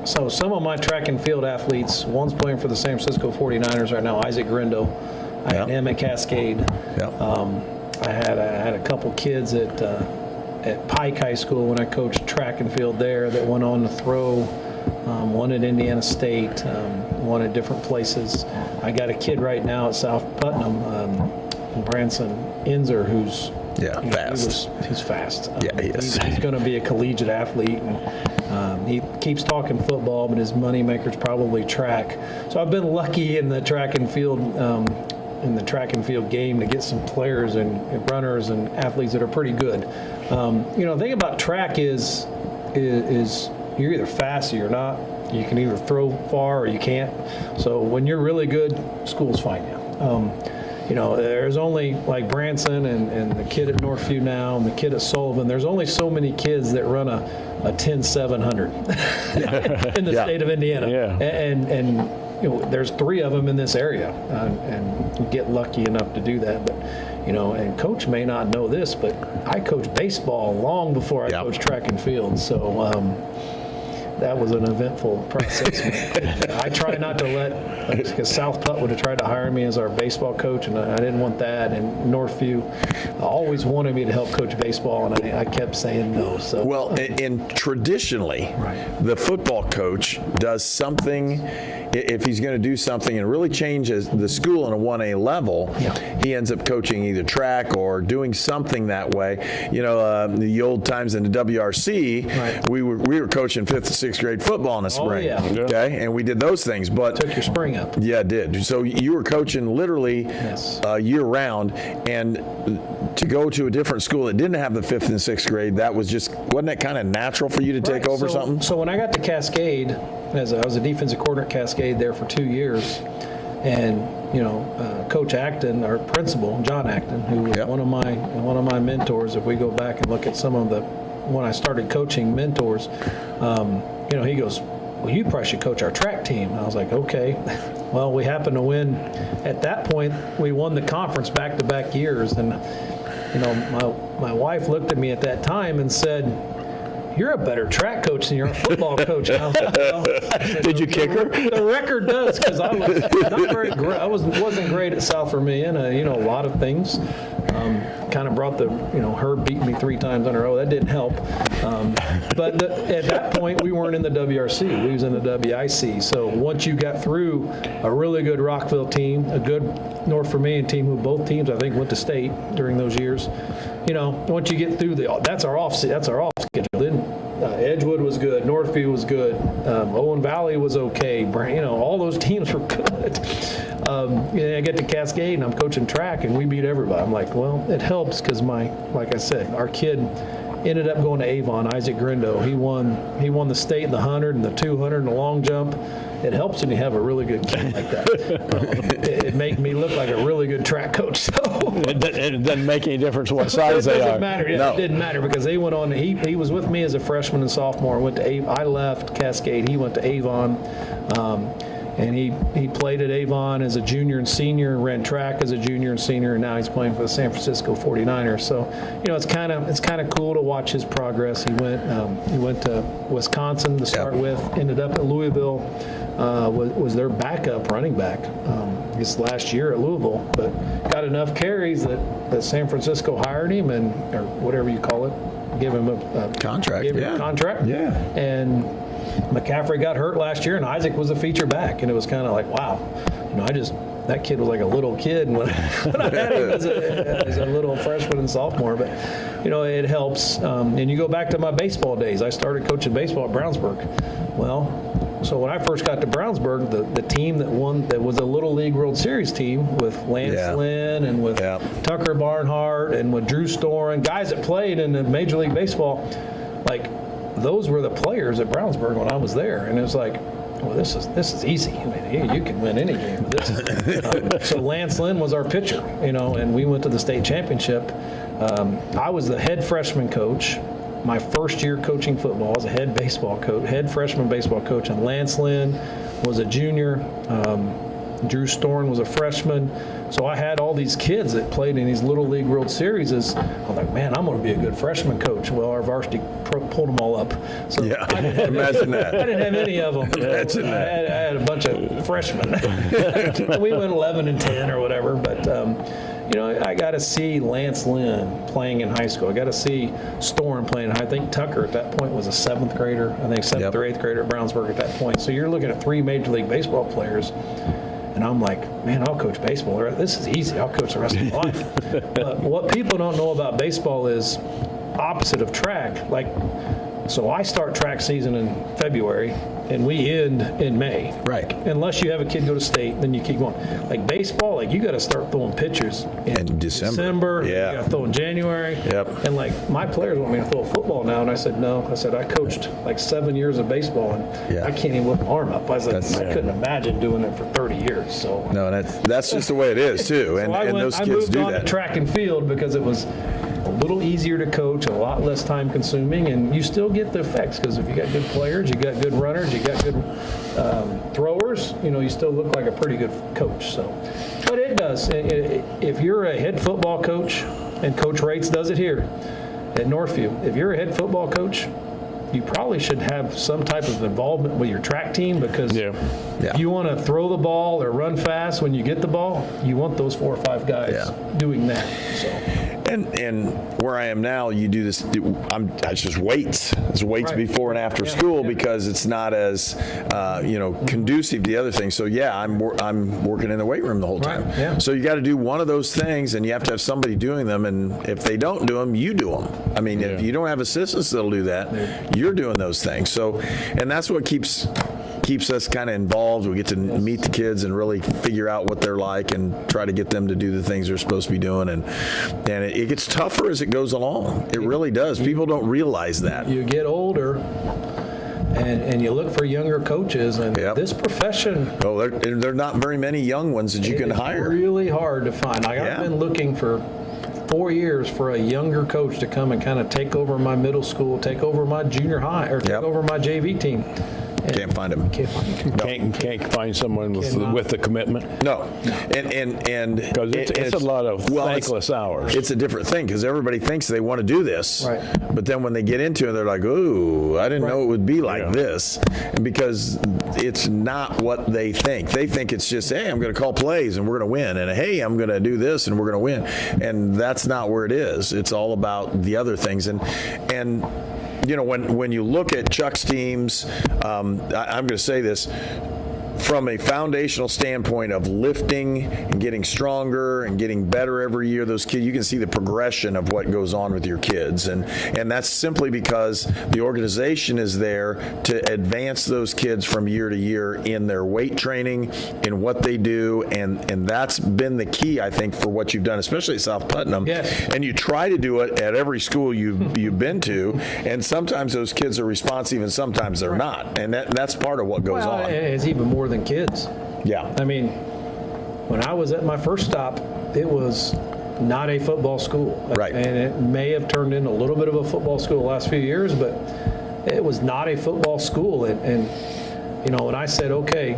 So some of my track and field athletes, one's playing for the San Francisco 49ers right now, Isaac Grindo. I had him at Cascade. I had a couple kids at Pike High School when I coached track and field there that went on to throw. One at Indiana State, one at different places. I got a kid right now at South Putnam, Branson Inzer, who's fast. He's fast. He is. He's going to be a collegiate athlete, and he keeps talking football, but his moneymaker's probably track. So I've been lucky in the track and field in the track and field game to get some players and runners and athletes that are pretty good. The thing about track is you're either fast or you're not. You can either throw far or you can't. So when you're really good, schools find you. There's only like Branson and the kid at Northview now and the kid at Sullivan. There's only so many kids that run a 10-700 in the state of Indiana. Yeah. And there's 3 of them in this area, and you get lucky enough to do that. But and Coach may not know this, but I coached baseball long before I coached track and field. So that was an eventful process. I try not to because South Putt would have tried to hire me as our baseball coach, and I didn't want that. And Northview always wanted me to help coach baseball, and I kept saying no. So and traditionally, the football coach does something. If he's going to do something and really changes the school on a 1A level, he ends up coaching either track or doing something that way. The old times in the WRC, we were coaching 5th and 6th grade football in the spring. Okay, and we did those things, but took your spring up. Yeah, it did. So you were coaching literally year round, and to go to a different school that didn't have the 5th and 6th grade, wasn't that kind of natural for you to take over something? So when I got to Cascade, I was a defensive coordinator at Cascade there for 2 years, and Coach Acton, our principal, John Acton, who was one of my mentors. If we go back and look at some of when I started coaching mentors, he goes, well, you probably should coach our track team. And I was like, okay. Well, we happened to win. At that point, we won the conference back-to-back years, and my wife looked at me at that time and said, "You're a better track coach than you're a football coach." And I was like, well, Did you kick her? The record does, because I was not very great. I wasn't great at South Vermillion. A lot of things. Kind of brought her beating me 3 times in a row. That didn't help. But at that point, we weren't in the WRC. We was in the WIC. So once you got through a really good Rockville team, a good North Vermillion team, who both teams I think went to state during those years. Once you get through that's our off schedule. Then Edgewood was good, Northview was good, Owen Valley was okay. All those teams were good. I get to Cascade and I'm coaching track and we beat everybody. I'm like, well, it helps because like I said, our kid ended up going to Avon, Isaac Grindo. He won the state in the 100 and the 200 and the long jump. It helps when you have a really good kid like that. It made me look like a really good track coach. So it doesn't make any difference what size they are. It doesn't matter. Yeah, it didn't matter because they went on. He was with me as a freshman and sophomore. I left Cascade. He went to Avon. And he played at Avon as a junior and senior, ran track as a junior and senior, and now he's playing for the San Francisco 49ers. So, it's kind of cool to watch his progress. He went to Wisconsin to start with, ended up at Louisville, was their backup running back this last year at Louisville, but got enough carries that San Francisco hired him or whatever you call it, give him a contract. Yeah. And McCaffrey got hurt last year, and Isaac was a feature back, and it was kind of like, wow, that kid was like a little kid when I had him as a little freshman and sophomore. But it helps. And you go back to my baseball days. I started coaching baseball at Brownsburg. Well, so when I first got to Brownsburg, the team that won, that was a Little League World Series team with Lance Lynn and with Tucker Barnhart and with Drew Storen, guys that played in the Major League Baseball, like. Those were the players at Brownsburg when I was there, and it was like, well, this is easy. I mean, you can win any game with this. So Lance Lynn was our pitcher, and we went to the state championship. I was the head freshman coach. My first year coaching football as a head freshman baseball coach, and Lance Lynn was a junior. Drew Storen was a freshman. So I had all these kids that played in these Little League World Series. I'm like, man, I'm going to be a good freshman coach. Well, our varsity pulled them all up. So imagine that. I didn't have any of them. Imagine that. I had a bunch of freshmen. We went 11-10 or whatever. But, I got to see Lance Lynn playing in high school. I got to see Storen playing. I think Tucker at that point was a 7th grader. I think 7th or 8th grader at Brownsburg at that point. So you're looking at 3 Major League Baseball players. And I'm like, man, I'll coach baseball. This is easy. I'll coach the rest of my life. But what people don't know about baseball is opposite of track. Like So I start track season in February, and we end in May. Right. Unless you have a kid go to state, then you keep going. Like baseball, like you got to start throwing pitches In December. Yeah. You got to throw in January. Yep. And like my players want me to throw football now, and I said no. I said I coached like 7 years of baseball, and Yeah. I can't even lift my arm up. I said I couldn't imagine doing it for 30 years. So No, that's just the way it is too, and, so and those I kids moved do on that. to track and field because it was a little easier to coach, a lot less time consuming, and you still get the effects because if you got good players, you got good runners, you got good throwers, you still look like a pretty good coach. So, but it does. If you're a head football coach, and Coach Rates does it here at Northview, if you're a head football coach, you probably should have some type of involvement with your track team because if you want to throw the ball or run fast when you get the ball, you want those 4 or 5 guys doing that. So. And where I am now, you do this. It's just weights. It's weights Right. before and after school because it's not as conducive to the other things. So I'm working in the weight room the whole time. Right, yeah. So you got to do one of those things, and you have to have somebody doing them. And if they don't do them, you do them. I mean, if you don't have assistants that'll do that, you're doing those things. So, and that's what keeps us kind of involved. We get to meet the kids and really figure out what they're like and try to get them to do the things they're supposed to be doing. And it gets tougher as it goes along. It really does. People don't realize that. You get older and you look for younger coaches, and this profession. Oh, there are not very many young ones that you can hire. It's really hard to find. Like, I've been looking for 4 years for a younger coach to come and kind of take over my middle school, take over my junior high, or take over my JV team. Can't find them. Can't find them. Can't find someone with the commitment. No, and because it's a lot of thankless hours. It's a different thing because everybody thinks they want to do this, right. But then when they get into it, they're like, "Ooh, I didn't know it would be like this," and because it's not what they think. They think it's just, "Hey, I'm going to call plays and we're going to win," and "Hey, I'm going to do this and we're going to win," and that's not where it is. It's all about the other things, and. When you look at Chuck's teams, I'm going to say this, from a foundational standpoint of lifting and getting stronger and getting better every year, those kids, you can see the progression of what goes on with your kids. And that's simply because the organization is there to advance those kids from year to year in their weight training, in what they do. And that's been the key, I think, for what you've done, especially at South Putnam. Yes. And you try to do it at every school you've been to. And sometimes those kids are responsive and sometimes they're not. And that's part of what goes on. It's even more than kids. Yeah. I mean, when I was at my first stop, it was not a football school. Right. And it may have turned into a little bit of a football school the last few years, but it was not a football school. And when I said, okay,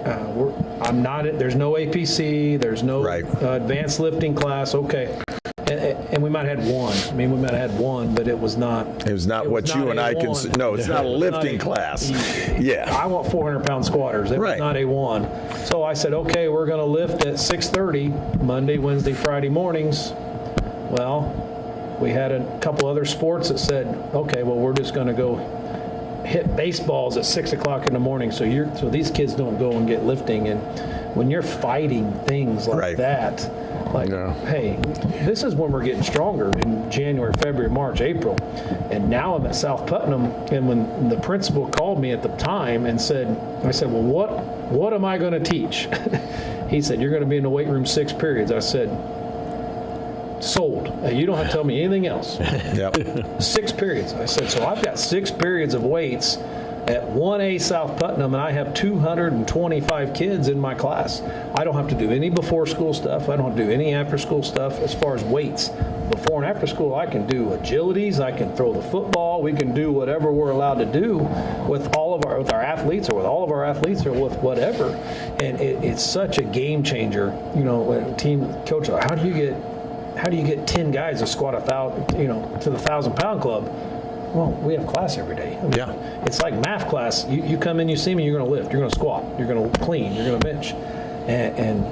there's no APC, there's no advanced lifting class, okay. And we might have had one. I mean, we might have had one, but it was not. It was not what you and I consider. No, it's not a lifting class. Yeah. I want 400-pound squatters. It was not a one. So I said, okay, we're going to lift at 6:30 Monday, Wednesday, Friday mornings. Well, we had a couple other sports that said, okay, well, we're just going to go hit baseballs at 6 o'clock in the morning. So these kids don't go and get lifting. And when you're fighting things like that. Hey, this is when we're getting stronger in January, February, March, April. And now I'm at South Putnam, and when the principal called me at the time and I said, well, what am I going to teach? He said, you're going to be in the weight room 6 periods. I said, sold. You don't have to tell me anything else. Yep. 6 periods. I said, so I've got 6 periods of weights at 1A South Putnam, and I have 225 kids in my class. I don't have to do any before school stuff. I don't have to do any after school stuff as far as weights. Before and after school, I can do agilities. I can throw the football. We can do whatever we're allowed to do with our athletes, or with all of our athletes, or with whatever. And it's such a game changer. Team coach, how do you get 10 guys to squat 1,000, to the 1,000-pound club? Well, we have class every day. I mean, it's like math class. You come in, you see me, you're going to lift, you're going to squat, you're going to clean, you're going to bench. And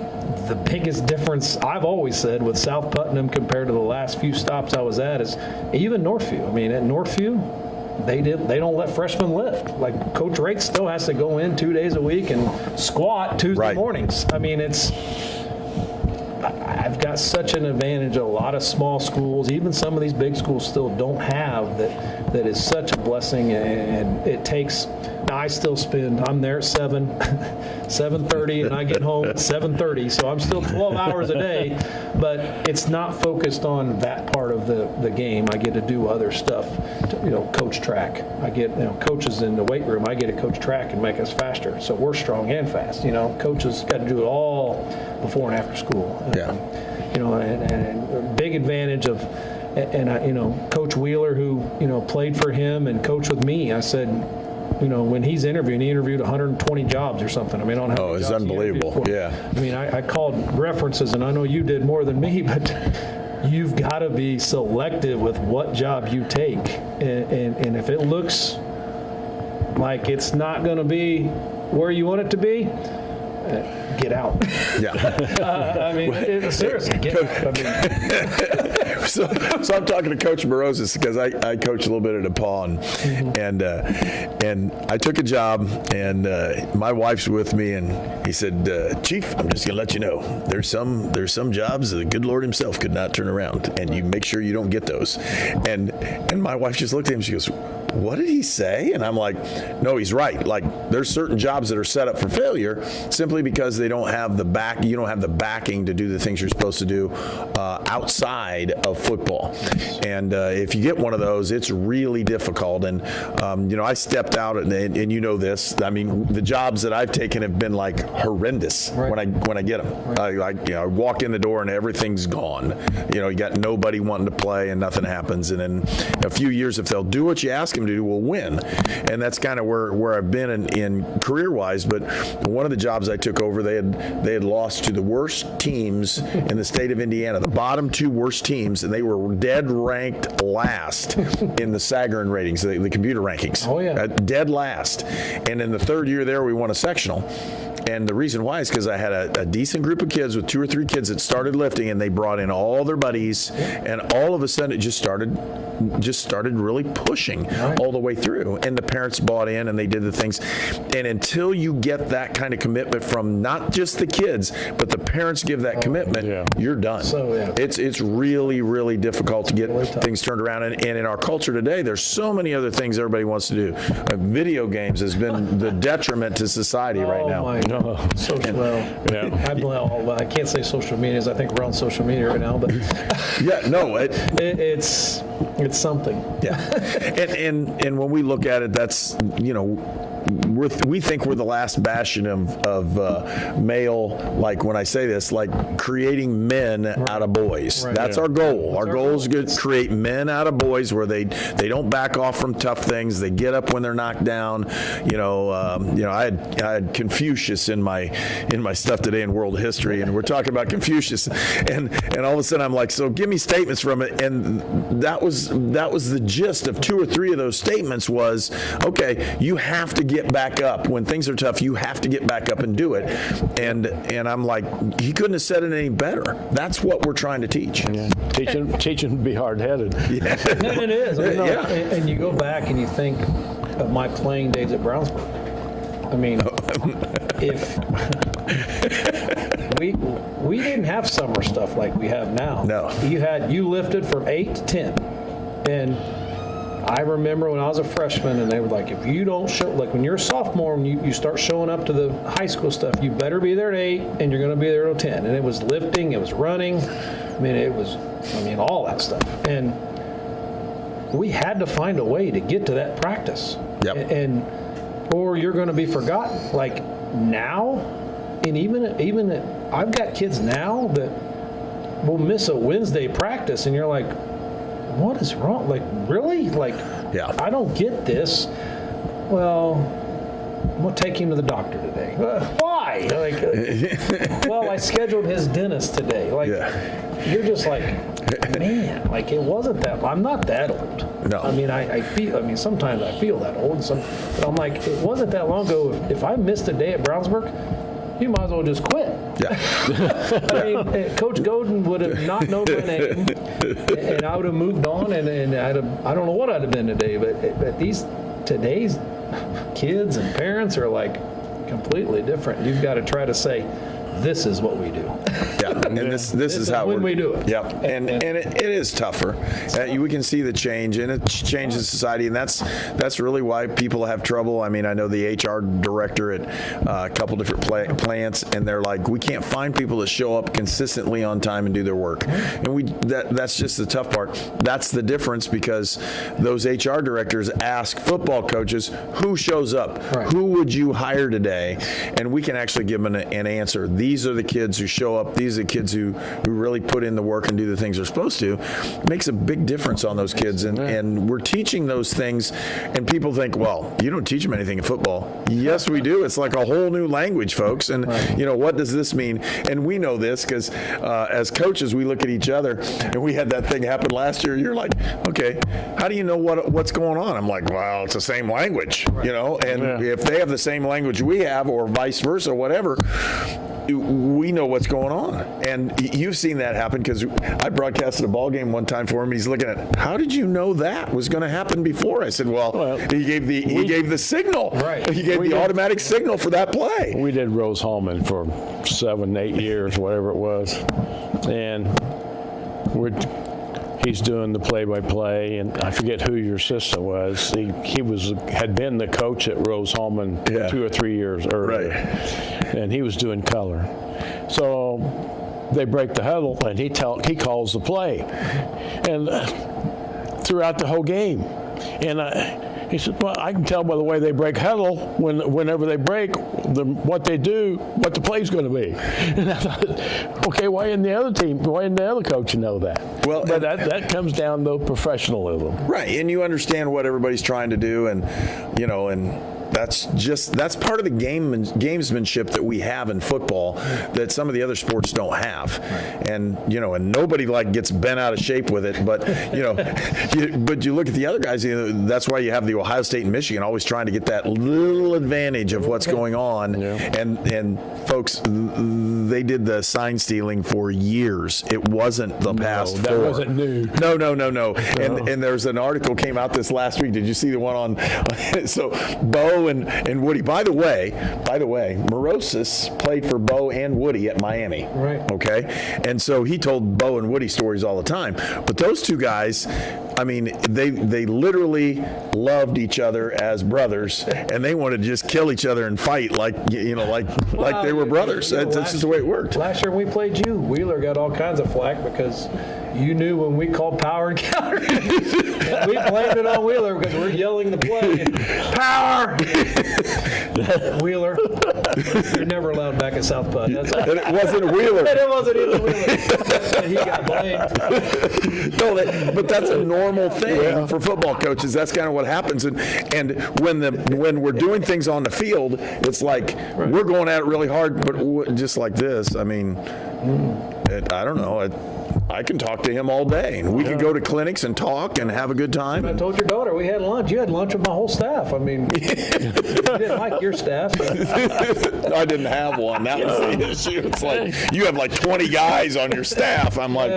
the biggest difference I've always said with South Putnam compared to the last few stops I was at is even Northview. I mean, at Northview, they don't let freshmen lift. Like Coach Rake still has to go in 2 days a week and squat Tuesday mornings. I mean, I've got such an advantage a lot of small schools, even some of these big schools still don't have, that is such a blessing. And it takes, now I still I'm there at 7:30 and I get home at 7:30, so I'm still 12 hours a day, but it's not focused on that part of the game. I get to do other stuff, coach track. I get, coaches in the weight room, I get to coach track and make us faster, so we're strong and fast. Coaches got to do it all before and after school. Yeah. And a big advantage of, Coach Wheeler, who, played for him and coached with me, I said, when he's interviewing, he interviewed 120 jobs or something. I mean, on how it's unbelievable. Yeah. I mean, I called references, and I know you did more than me, but you've got to be selective with what job you take. And if it looks like it's not going to be where you want it to be, get out. Yeah. Seriously, get out. So I'm talking to Coach Morosis because I coach a little bit at DePaul, and I took a job, and my wife's with me, and he said, Chief, I'm just gonna let you know, there's some jobs the good Lord himself could not turn around, and you make sure you don't get those. And my wife just looked at him, she goes, what did he say? And I'm like, no, he's right. Like, there's certain jobs that are set up for failure simply because you don't have the backing to do the things you're supposed to do outside of football. And if you get one of those, it's really difficult. And I stepped out, and you know this. I mean, the jobs that I've taken have been like horrendous. Right. when I get them. Right. I walk in the door and everything's gone. You got nobody wanting to play and nothing happens. And in a few years, if they'll do what you ask them to do, we'll win. And that's kind of where I've been in career-wise. But one of the jobs I took over, they had lost to the worst teams in the state of Indiana, the bottom two worst teams, and they were dead ranked last in the Sagarin ratings, the computer rankings. Oh, yeah. Dead last. And in the third year there, we won a sectional. And the reason why is because I had a decent group of kids with 2 or 3 kids that started lifting, and they brought in all their buddies, and all of a sudden it just started really pushing all the way through. And the parents bought in, and they did the things. And until you get that kind of commitment from not just the kids, but the parents give that commitment, you're done. So, yeah. It's really, really difficult to get things turned around. And in our culture today, there's so many other things everybody wants to do. Video games has been the detriment to society right now. My God. I can't say social media, I think we're on social media right now, but it's something. Yeah. And when we look at it, that's, we think we're the last bastion of male, like when I say this, like creating men out of boys. Right. That's our goal. Our goal is to create men out of boys where they don't back off from tough things. They get up when they're knocked down. I had Confucius in my stuff today in world history, and we're talking about Confucius, and all of a sudden I'm like, so give me statements from it, and that was the gist of 2 or 3 of those statements was, okay, you have to get back up when things are tough. You have to get back up and do it, and I'm like, he couldn't have said it any better. That's what we're trying to teach. Yeah. Teaching to be hard-headed. Yeah. It is. And you go back and you think of my playing days at Brownsburg. I mean, if we didn't have summer stuff like we have now. No. You lifted from 8 to 10, and I remember when I was a freshman, and they were like, if you don't show, like when you're a sophomore and you start showing up to the high school stuff, you better be there at 8, and you're going to be there till 10. And it was lifting, it was running, all that stuff. And we had to find a way to get to that practice. Yep. Or you're going to be forgotten. Like now, and even I've got kids now that will miss a Wednesday practice, and you're like, what is wrong? Like, really? Like, I don't get this. Well, I'm going to take him to the doctor today. Why? Like, well, I scheduled his dentist today. Like, you're just like, man, like it wasn't that, I'm not that old. No. Sometimes I feel that old, but I'm like, it wasn't that long ago. If I missed a day at Brownsburg, you might as well just quit. Yeah. Coach Godin would have not known my name, and I would have moved on, and I don't know what I'd have been today, but today's kids and parents are like completely different. You've got to try to say, this is what we do. Yeah, and this is how when we do it. Yep, and it is tougher. We can see the change, and it changes society, and that's really why people have trouble. I mean, I know the HR director at a couple different plants, and they're like, we can't find people that show up consistently on time and do their work, and that's just the tough part. That's the difference, because those HR directors ask football coaches, who shows up? Right. Who would you hire today? And we can actually give them an answer. These are the kids who show up. These are the kids who really put in the work and do the things they're supposed to. It makes a big difference on those kids. And we're teaching those things, and people think, well, you don't teach them anything in football. Yes, we do. It's like a whole new language, folks. And, what does this mean? And we know this because as coaches, we look at each other, and we had that thing happen last year. You're like, okay, how do you know what's going on? I'm like, well, it's the same language, and if they have the same language we have, or vice versa, whatever, we know what's going on. And you've seen that happen, because I broadcasted a ball game one time for him. He's looking at, how did you know that was going to happen before? I said, well, he gave the signal. Right. He gave the automatic signal for that play. We did Rose Hallman for 7-8 years, whatever it was, and he's doing the play-by-play, and I forget who your assistant was. He had been the coach at Rose Hallman 2 or 3 years earlier, and he was doing color. So they break the huddle, and he calls the play, and throughout the whole game, and he said, well, I can tell by the way they break huddle whenever they break what they do, what the play's going to be. And I thought, okay, why didn't the other coach know that? Well, but that comes down to professionalism. Right, and you understand what everybody's trying to do, and that's part of the gamesmanship that we have in football that some of the other sports don't have. And nobody gets bent out of shape with it, but but you look at the other guys, that's why you have the Ohio State and Michigan always trying to get that little advantage of what's going on. And folks, they did the sign stealing for years. It wasn't the past that four. wasn't new. No. And there's an article came out this last week. Did you see the one on so Bo and Woody? By the way, Morosis played for Bo and Woody at Miami. Right. Okay. And so he told Bo and Woody stories all the time. But those two guys, I mean, they literally loved each other as brothers, and they wanted to just kill each other and fight like they were brothers. That's just the way it worked. Last year we played you. Wheeler got all kinds of flack because you knew when we called power and counter. We blamed it on Wheeler because we're yelling the play. Power! Wheeler, you're never allowed back at South Putt. And it wasn't Wheeler. And it wasn't even Wheeler. And he got blamed. No, but that's a normal thing for football coaches. That's kind of what happens. And when we're doing things on the field, it's like we're going at it really hard, but just like this. I mean, I don't know. I can talk to him all day, and we could go to clinics and talk and have a good time. I told your daughter we had lunch. You had lunch with my whole staff. I mean, you didn't like your staff. I didn't have one. That was the issue. It's like you have like 20 guys on your staff. I'm like,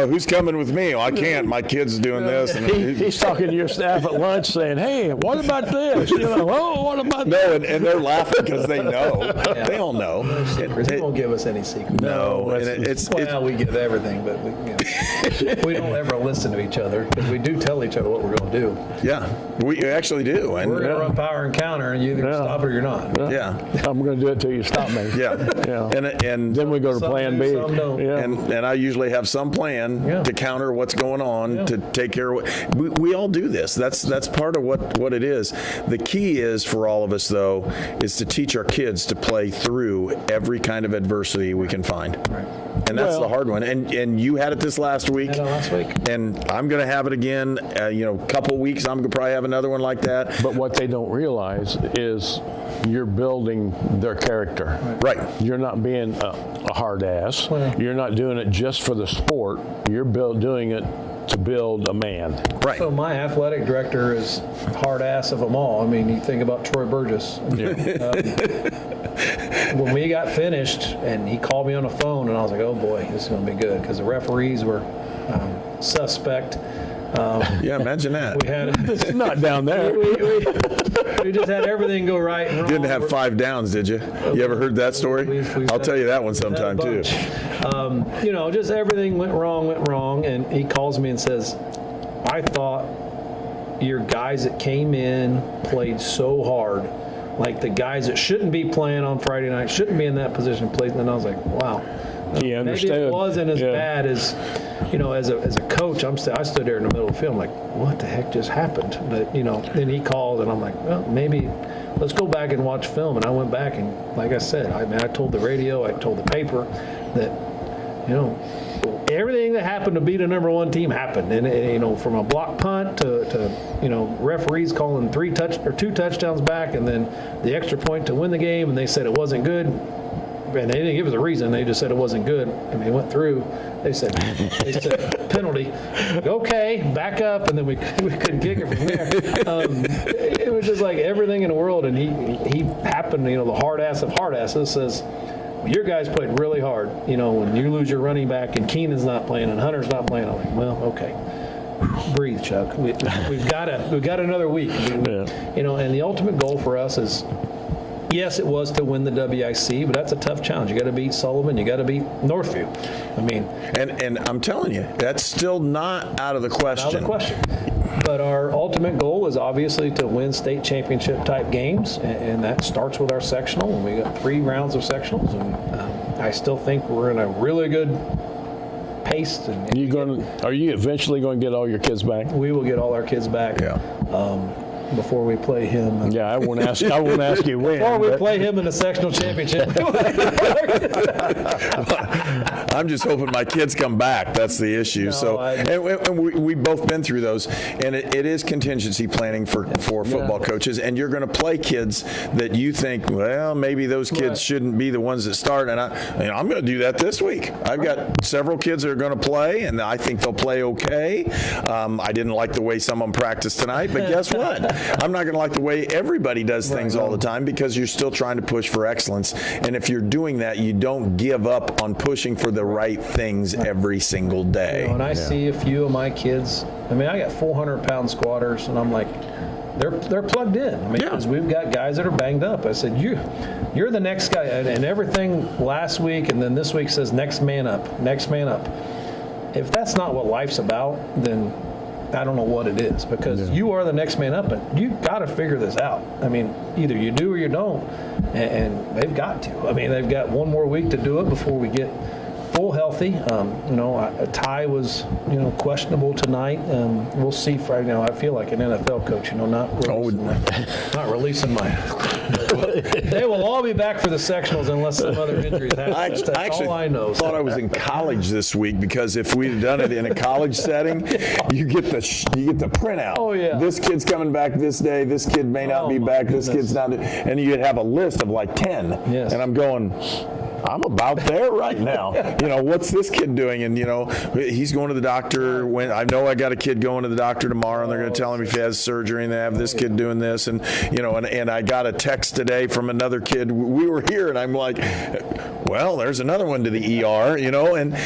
who's coming with me? Well, I can't. My kid's doing this. And he's talking to your staff at lunch saying, hey, what about this? What about no, and they're laughing because they know. They all know. No secrets. They won't give us any secrets. No, and we give everything, but we don't ever listen to each other because we do tell each other what we're going to do. Yeah, we actually do. And we're going to run power and counter, and you either stop or you're not. Yeah. I'm going to do it till you stop me. Yeah. And then we go to plan B. And I usually have some plan to counter what's going on, to take care of what we all do this. That's part of what it is. The key is for all of us, though, is to teach our kids to play through every kind of adversity we can find. Right. And that's the hard one. And you had it this last week. And I'm going to have it again. A couple weeks, I'm going to probably have another one like that. But what they don't realize is you're building their character. Right. You're not being a hard ass. You're not doing it just for the sport. You're doing it to build a man. Right. So my athletic director is hard ass of them all. I mean, you think about Troy Burgess. When we got finished and he called me on the phone, and I was like, oh boy, this is going to be good, because the referees were suspect. Yeah, imagine that. We had It's not down there. we just had everything go right and wrong. Didn't have 5 downs, did you? You ever heard that story? We've I'll had- tell you that one we've had a sometime too. bunch. You know, just everything went wrong, and he calls me and says, I thought your guys that came in played so hard, like the guys that shouldn't be playing on Friday night, shouldn't be in that position played. And I was like, wow. He understood. Maybe it wasn't as Yeah. bad as, you know, as a coach. I stood there in the middle of the field, like, what the heck just happened? But, you know, then he called, and I'm like, well, maybe let's go back and watch film. And I went back, and like I said, I told the radio, I told the paper that, you know, everything that happened to beat a number 1 team happened. And you know, from a block punt to you know, referees calling 2 touchdowns back, and then the extra point to win the game, and they said it wasn't good. And they didn't give us a reason. They just said it wasn't good. And they went through. They said penalty. Okay, back up. And then we couldn't kick it from there. It was just like everything in the world. And he happened, you know, the hard ass of hard asses says, your guys played really hard. You know, when you lose your running back and Keenan's not playing and Hunter's not playing, I'm like, well, okay. Breathe, Chuck. We've got another week. You know, and the ultimate goal for us is, yes, it was to win the WIC, but that's a tough challenge. You got to beat Sullivan. You got to beat Northview. I mean, And I'm telling you, that's still not out of the question. out of the question. But our ultimate goal is obviously to win state championship type games, and that starts with our sectional. And we got 3 rounds of sectionals, and I still think we're in a really good pace. And Are you eventually going to get all your kids back? we will get all our kids back. Yeah. Before we play him. Yeah, I won't ask you when. Before we but- play him in the sectional championship. I'm just hoping my kids come back. That's the issue. And we've both been through those, and it is contingency planning for football coaches. And you're going to play kids that you think, well, maybe those kids shouldn't be the ones that start. And I'm going to do that this week. I've got several kids that are going to play, and I think they'll play okay. I didn't like the way some of them practiced tonight, but guess what? I'm not going to like the way everybody does things all the time, because you're still trying to push for excellence. And if you're doing that, you don't give up on pushing for the right things every single day. You know, and I see a few of my kids. I mean, I got 400-pound squatters, and I'm like, they're plugged in. I mean, because we've got guys that are banged up. I said, you're the next guy, and everything last week and then this week says next man up, next man up. If that's not what life's about, then I don't know what it is, because you are the next man up, and you've got to figure this out. I mean, either you do or you don't, and they've got to. I mean, they've got one more week to do it before we get full healthy. You know, Ty was, you know, questionable tonight. We'll see Friday. Now, I feel like an NFL coach, you know, not releasing my. They will all be back for the sectionals unless some other injuries happen. That's actually all I know. thought I was in college this week, because if we'd have done it in a college setting, you get the printout. Oh, yeah. This kid's coming back this day. This kid may not be my back. goodness. This kid's not. And you'd have a list of like 10. Yes. And I'm going, I'm about there right now. You know, what's this kid doing? And, you know, he's going to the doctor. When I know I got a kid going to the doctor tomorrow, and they're going to tell him if he has surgery, and they have this kid doing this. And, you know, and I got a text today from another kid. We were here, and I'm like, well, there's another one to the ER, you know, and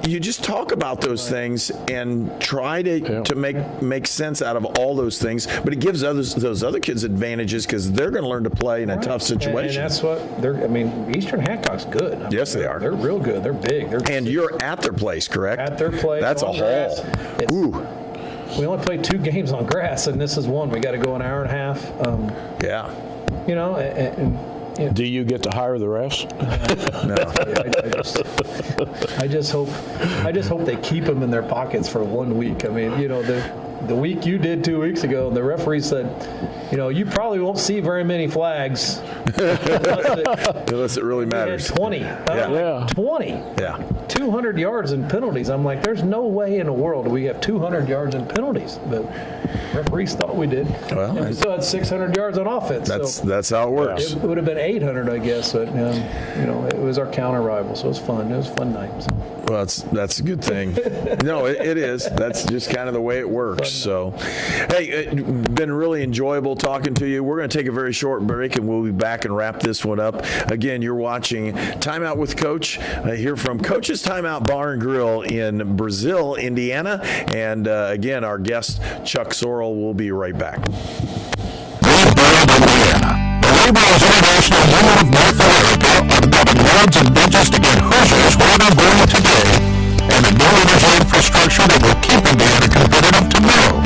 you just talk about those things and try to make sense out of all those things. But it gives those other kids advantages, because they're going to learn to play in a tough situation. And that's what they're. I mean, Eastern Hancock's good. I mean, Yes, they are. They're real good. They're big. And you're at their place, correct? At their place. That's a on haul. grass. Ooh. We only played 2 games on grass, and this is one. We got to go an hour and a half. Yeah. You know, and Do you get to hire the refs? I just hope they keep them in their pockets for 1 week. I mean, you know, the week you did 2 weeks ago, the referee said, you know, you probably won't see very many flags Unless it really we had matters. 20. Yeah. 20. Yeah. 200 yards in penalties. I'm like, there's no way in the world we have 200 yards in penalties. But Referees thought we did. Well, and we still had 600 yards on offense. That's how it works. It would have been 800, I guess, but it was our counter rival, so it was fun. It was a fun night. So. Well, that's a good thing. No, it is. That's just kind of the way it works. So, hey, it's been really enjoyable talking to you. We're going to take a very short break, and we'll be back and wrap this one up. Again, you're watching Timeout with Coach here from Coach's Timeout Bar and Grill in Brazil, Indiana. And again, our guest, Chuck Sorrell, will be right back. Laborers International Union of North America are dumping yards and benches to get Hoosiers where they're going today, and a new energy infrastructure that will keep Indiana competitive tomorrow.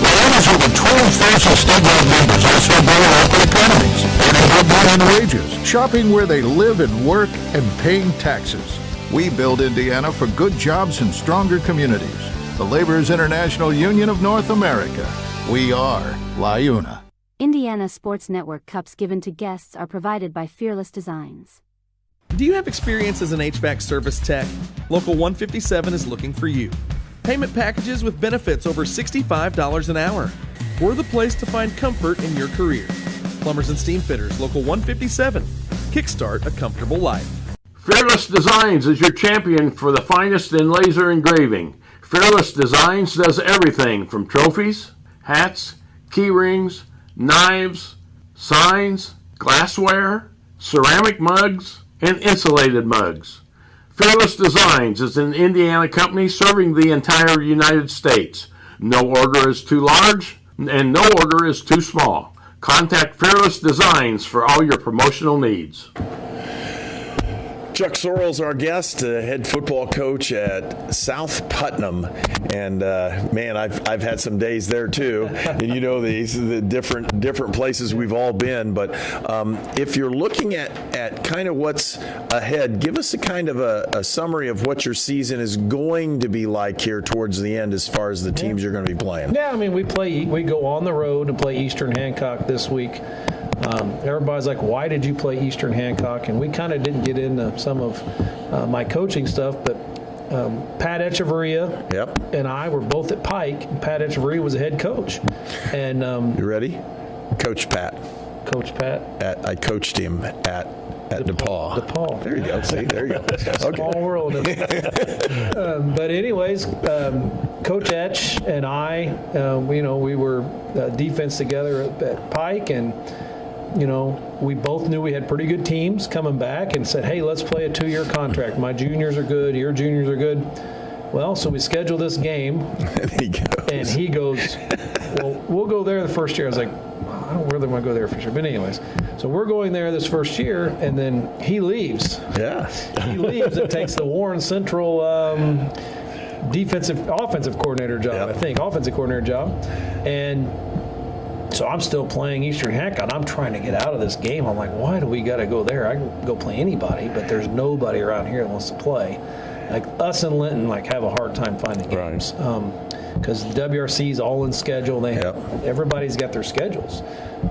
Laborers over 12,000 statewide members also bring local economies, earning good money and wages, shopping where they live and work, and paying taxes. We build Indiana for good jobs and stronger communities. The Laborers International Union of North America. We are LIUNA. Indiana Sports Network cups given to guests are provided by Fearless Designs. Do you have experience as an HVAC service tech? Local 157 is looking for you. Payment packages with benefits over $65 an hour. We're the place to find comfort in your career. Plumbers and steam fitters, Local 157. Kickstart a comfortable life. Fearless Designs is your champion for the finest in laser engraving. Fearless Designs does everything from trophies, hats, key rings, knives, signs, glassware, ceramic mugs, and insulated mugs. Fearless Designs is an Indiana company serving the entire United States. No order is too large, and no order is too small. Contact Fearless Designs for all your promotional needs. Chuck Sorrell's our guest, head football coach at South Putnam, and man, I've had some days there too. And you know the different places we've all been. But if you're looking at kind of what's ahead, give us a kind of a summary of what your season is going to be like here towards the end, as far as the teams you're going to be playing. Yeah, I mean we go on the road and play Eastern Hancock this week. Everybody's like, why did you play Eastern Hancock? And we kind of didn't get into some of my coaching stuff, but Pat Echeverria and I were both at Pike, and Pat Echeverria was the head coach. And you ready? Coach Pat. Coach Pat. I coached him at DePaul. DePaul. There you go. See, there you go. Okay. Small world. But anyways, Coach Etch and I, we were defense together at Pike, and we both knew we had pretty good teams coming back, and said, hey, let's play a 2-year contract. My juniors are good. Your juniors are good. Well, so we scheduled this game, and he goes, well, we'll go there the first year. I was like, I don't really want to go there for sure. But anyways, so we're going there this first year, and then he leaves. Yeah. He leaves and takes the Warren Central offensive coordinator job, I think, offensive coordinator job. And so I'm still playing Eastern Hancock. I'm trying to get out of this game. I'm like, why do we got to go there? I can go play anybody, but there's nobody around here that wants to play. Like us and Linton, have a hard time finding games. Because the WRC's all in schedule. Everybody's got their schedules.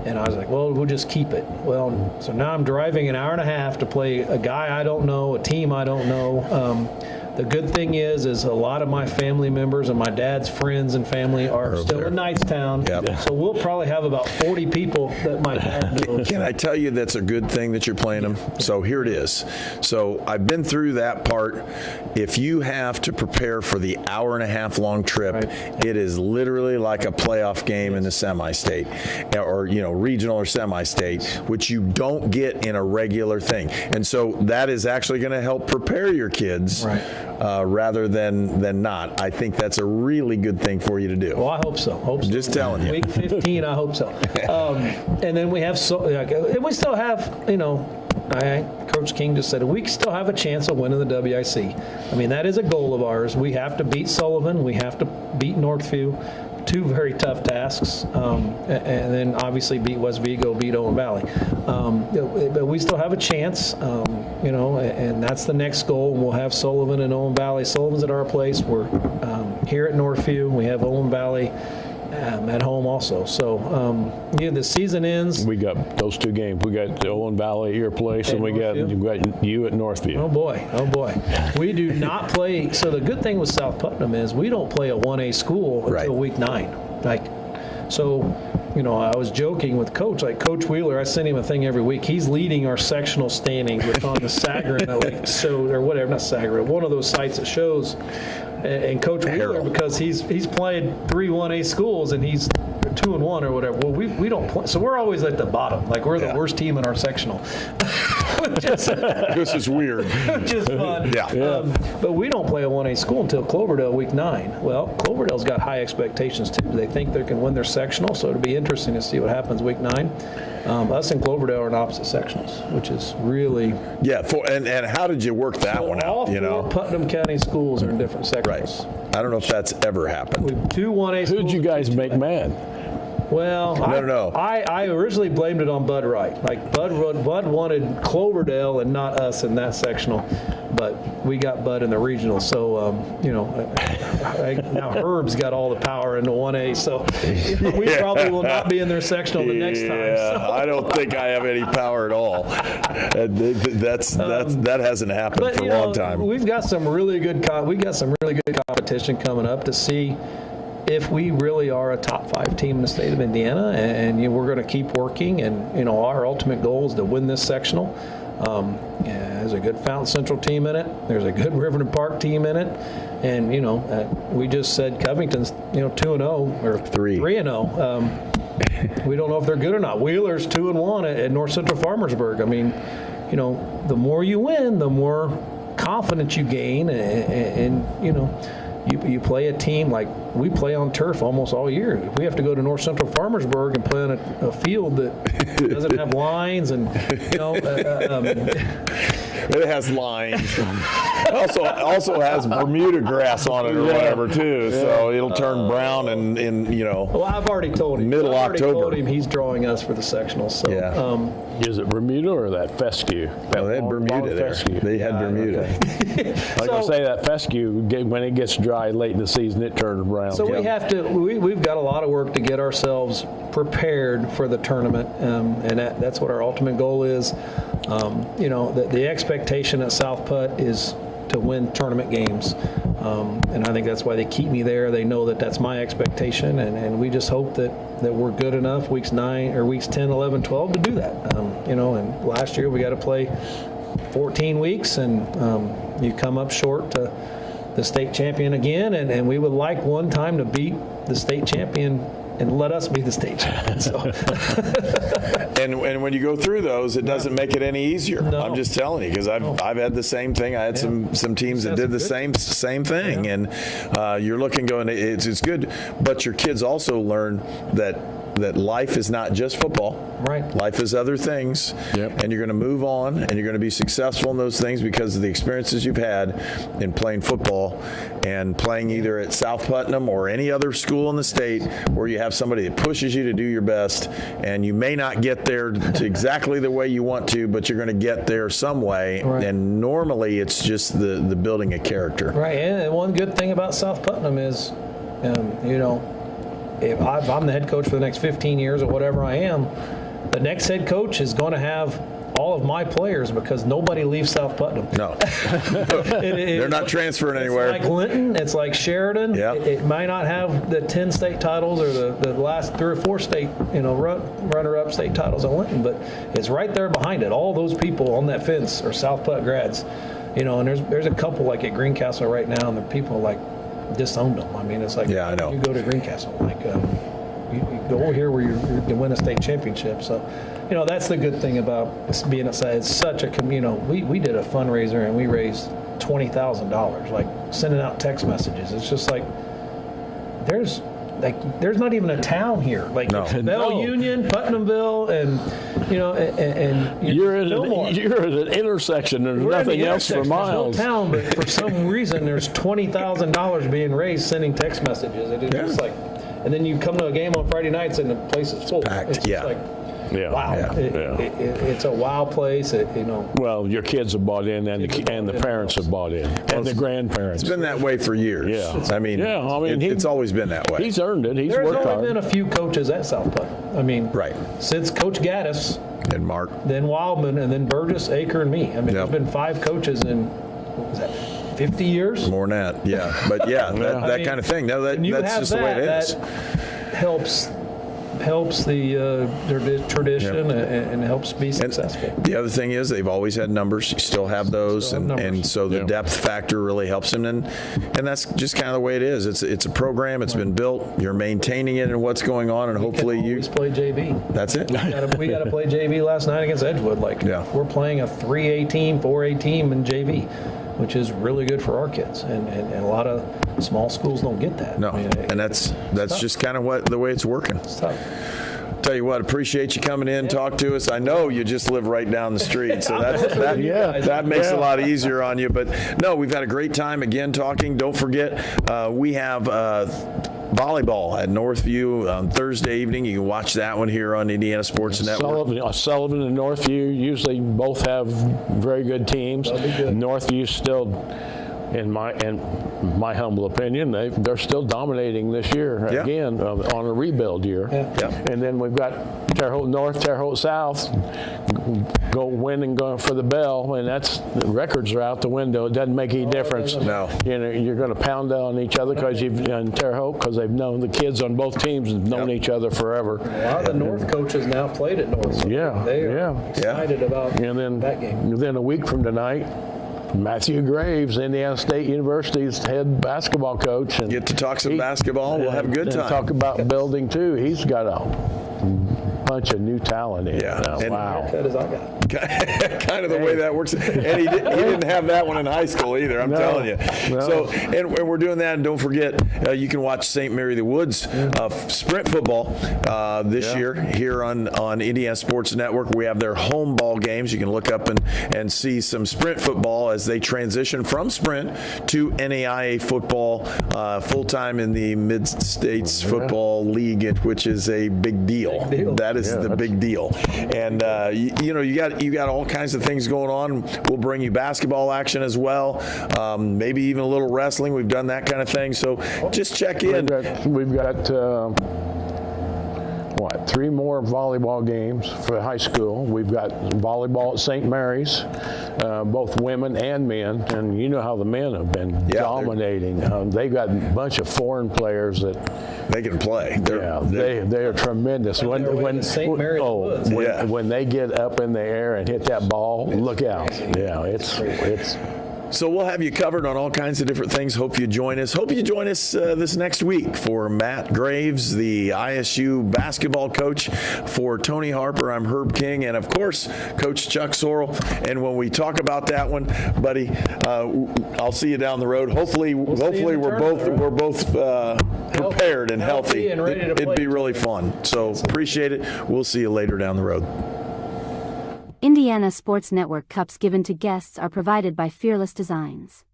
And I was like, well, we'll just keep it. Well, so now I'm driving an hour and a half to play a guy I don't know, a team I don't know. The good thing is a lot of my family members and my dad's friends and family are still in Knightstown. So we'll probably have about 40 people that my dad knows. Can I tell you that's a good thing that you're playing them? So here it is. So I've been through that part. If you have to prepare for the hour and a half long trip, it is literally like a playoff game in the semi-state, or regional or semi-state, which you don't get in a regular thing. And so that is actually going to help prepare your kids. Rather than not. I think that's a really good thing for you to do. Well, I hope so. Just telling you. Week 15, I hope so. And then we have we still have, Coach King just said, we still have a chance of winning the WIC. I mean, that is a goal of ours. We have to beat Sullivan. We have to beat Northview. 2 very tough tasks, and then obviously beat West Vigo, beat Owen Valley. But we still have a chance, and that's the next goal. We'll have Sullivan and Owen Valley. Sullivan's at our place. We're here at Northview. We have Owen Valley at home also. So, the season ends. We got those 2 games. We got Owen Valley at your place, and we got you at Northview. Oh boy. We do not play. So the good thing with South Putnam is we don't play a 1A school until week 9. So, I was joking with Coach, like Coach Wheeler, I send him a thing every week. He's leading our sectional standings, which on the Sagarin, or whatever, not Sagarin, one of those sites that shows. And Coach Wheeler, because he's played 3 1A schools and he's 2-1 or whatever. Well, we don't play, so we're always at the bottom. Like we're the worst team in our sectional. This is weird. Which is fun. Yeah. But we don't play a 1A school until Cloverdale week 9. Well, Cloverdale's got high expectations too. They think they can win their sectional, so it'll be interesting to see what happens week 9. Us and Cloverdale are in opposite sectionals, which is really and how did you work that one out? All 4 Putnam County schools are in different sectionals. Right. I don't know if that's ever happened. We have 2 1A schools. Who'd you guys make mad? Well, No. I originally blamed it on Bud Wright. Like Bud wanted Cloverdale and not us in that sectional, but we got Bud in the regional. So now Herb's got all the power in the 1A. So we probably will not be in their sectional the next time. So. I don't think I have any power at all. That hasn't happened for a long time. We've got some really good competition coming up to see if we really are a top 5 team in the state of Indiana, and we're going to keep working, and our ultimate goal is to win this sectional. There's a good Fountain Central team in it. There's a good Riverton Park team in it, and we just said Covington's 2-0 or 3-0. We don't know if they're good or not. Wheeler's 2-1 at North Central Farmersburg. I mean, the more you win, the more confidence you gain, and you play a team like we play on turf almost all year. If we have to go to North Central Farmersburg and play on a field that doesn't have lines and it has lines. also has Bermuda grass on it or whatever too, so it'll turn brown in Well, I've already told him. Middle October. Told him he's drawing us for the sectionals. So, is it Bermuda or that fescue? No, they had Bermuda there. Fescue. They had Bermuda. Like I say, that fescue, when it gets dry late in the season, it turns brown. So we've got a lot of work to get ourselves prepared for the tournament, and that's what our ultimate goal is. The expectation at South Putt is to win tournament games, and I think that's why they keep me there. They know that that's my expectation, and we just hope that we're good enough weeks 10, 11, 12 to do that. And last year we got to play 14 weeks, and you come up short to the state champion again, and we would like one time to beat the state champion and let us be the state champion. So. and when you go through those, it doesn't make it any easier. No. I'm just telling you, because I've had the same thing. I had some teams that did the same thing, and you're looking going, it's good, but your kids also learn that life is not just football. Right. Life is other things. Yep. And you're going to move on, and you're going to be successful in those things because of the experiences you've had in playing football and playing either at South Putnam or any other school in the state where you have somebody that pushes you to do your best, and you may not get there to exactly the way you want to, but you're going to get there some way. Right. And normally it's just the building a character. Right. And one good thing about South Putnam is, if I'm the head coach for the next 15 years or whatever I am, the next head coach is going to have all of my players because nobody leaves South Putnam. No. They're not transferring anywhere. It's like Linton. It's like Sheridan. Yep. It might not have the 10 state titles or the last 3 or 4 state, runner-up state titles at Linton, but it's right there behind it. All those people on that fence are South Putt grads. And there's a couple like at Greencastle right now, and the people like disowned them. I mean, it's like, I know. You go to Greencastle, like you go here where you win a state championship. So, that's the good thing about being outside. It's such a we did a fundraiser and we raised $20,000, like sending out text messages. It's just like there's not even a town here. Like Bell Union, Putnamville, and you're at an intersection. There's nothing else for miles. There's no town, but for some reason there's $20,000 being raised sending text messages. It's just like, and then you come to a game on Friday nights and the place is full. Packed. It's just like, wow. It's a wow place. Well, your kids have bought in, and the parents have bought in, and the grandparents. It's been that way for years. Yeah. It's always been that way. He's earned it. He's There's worked only hard. been a few coaches at South Putnam. Right. Since Coach Gaddis, And Mark. then Wildman, and then Burgess, Aker, and me. There's been 5 coaches in, what was that, 50 years? More than that, yeah. But that kind of thing. No, that's just the way it is. That helps helps their tradition and helps be successful. The other thing is they've always had numbers. You still have those, Still have numbers. and so the depth factor really helps them. And that's just kind of the way it is. It's a program. It's been built. You're maintaining it and what's going on, and hopefully you always play JV. That's it. We got to play JV last night against Edgewood. We're playing a 3A team, 4A team in JV, which is really good for our kids. And a lot of small schools don't get that. No, I mean, and that's just kind of the way it's working. It's tough. Tell you what, appreciate you coming in, talk to us. I know you just live right down the street, so that makes it a lot easier on you. But no, we've had a great time again talking. Don't forget, we have volleyball at Northview on Thursday evening. You can watch that one here on Indiana Sports Network. Sullivan and Northview usually both have very good teams. Northview still, in my humble opinion, they're still dominating this year again on a rebuild year. And then we've got Terre Haute North, Terre Haute South go win and go for the bell, and the records are out the window. It doesn't make any difference. No. You're going to pound on each other because in Terre Haute, because they've known the kids on both teams have known each other forever. A lot of the North coaches now played at North. So they are excited about that game. And then a week from tonight, Matthew Graves, Indiana State University's head basketball coach. And get to talk some basketball. We'll have a good time. Talk about building, too. He's got a bunch of new talent in. Wow. That is I got. Kind of the way that works. And he didn't have that one in high school either, I'm telling you. No. So, and we're doing that. And don't forget, you can watch St. Mary the Woods sprint football this year here on Indiana Sports Network. We have their home ball games. You can look up and see some sprint football as they transition from sprint to NAIA football full-time in the Mid-States Football League, which is a big deal. That is the big deal. And, you got all kinds of things going on. We'll bring you basketball action as well, maybe even a little wrestling. We've done that kind of thing. So just check in. We've got 3 more volleyball games for high school. We've got volleyball at St. Mary's, both women and men, and you know how the men have been dominating. They've got a bunch of foreign players that they can play. They are tremendous. When St. Mary's Woods. When they get up in the air and hit that ball, look out! Yeah, it's. So we'll have you covered on all kinds of different things. Hope you join us. Hope you join us this next week for Matt Graves, the ISU basketball coach. For Tony Harper, I'm Herb King, and of course, Coach Chuck Sorrell. And when we talk about that one, buddy, I'll see you down the road. Hopefully we're both prepared and healthy. And ready to play. It'd be really fun. So appreciate it. We'll see you later down the road. Indiana Sports Network cups given to guests are provided by Fearless Designs.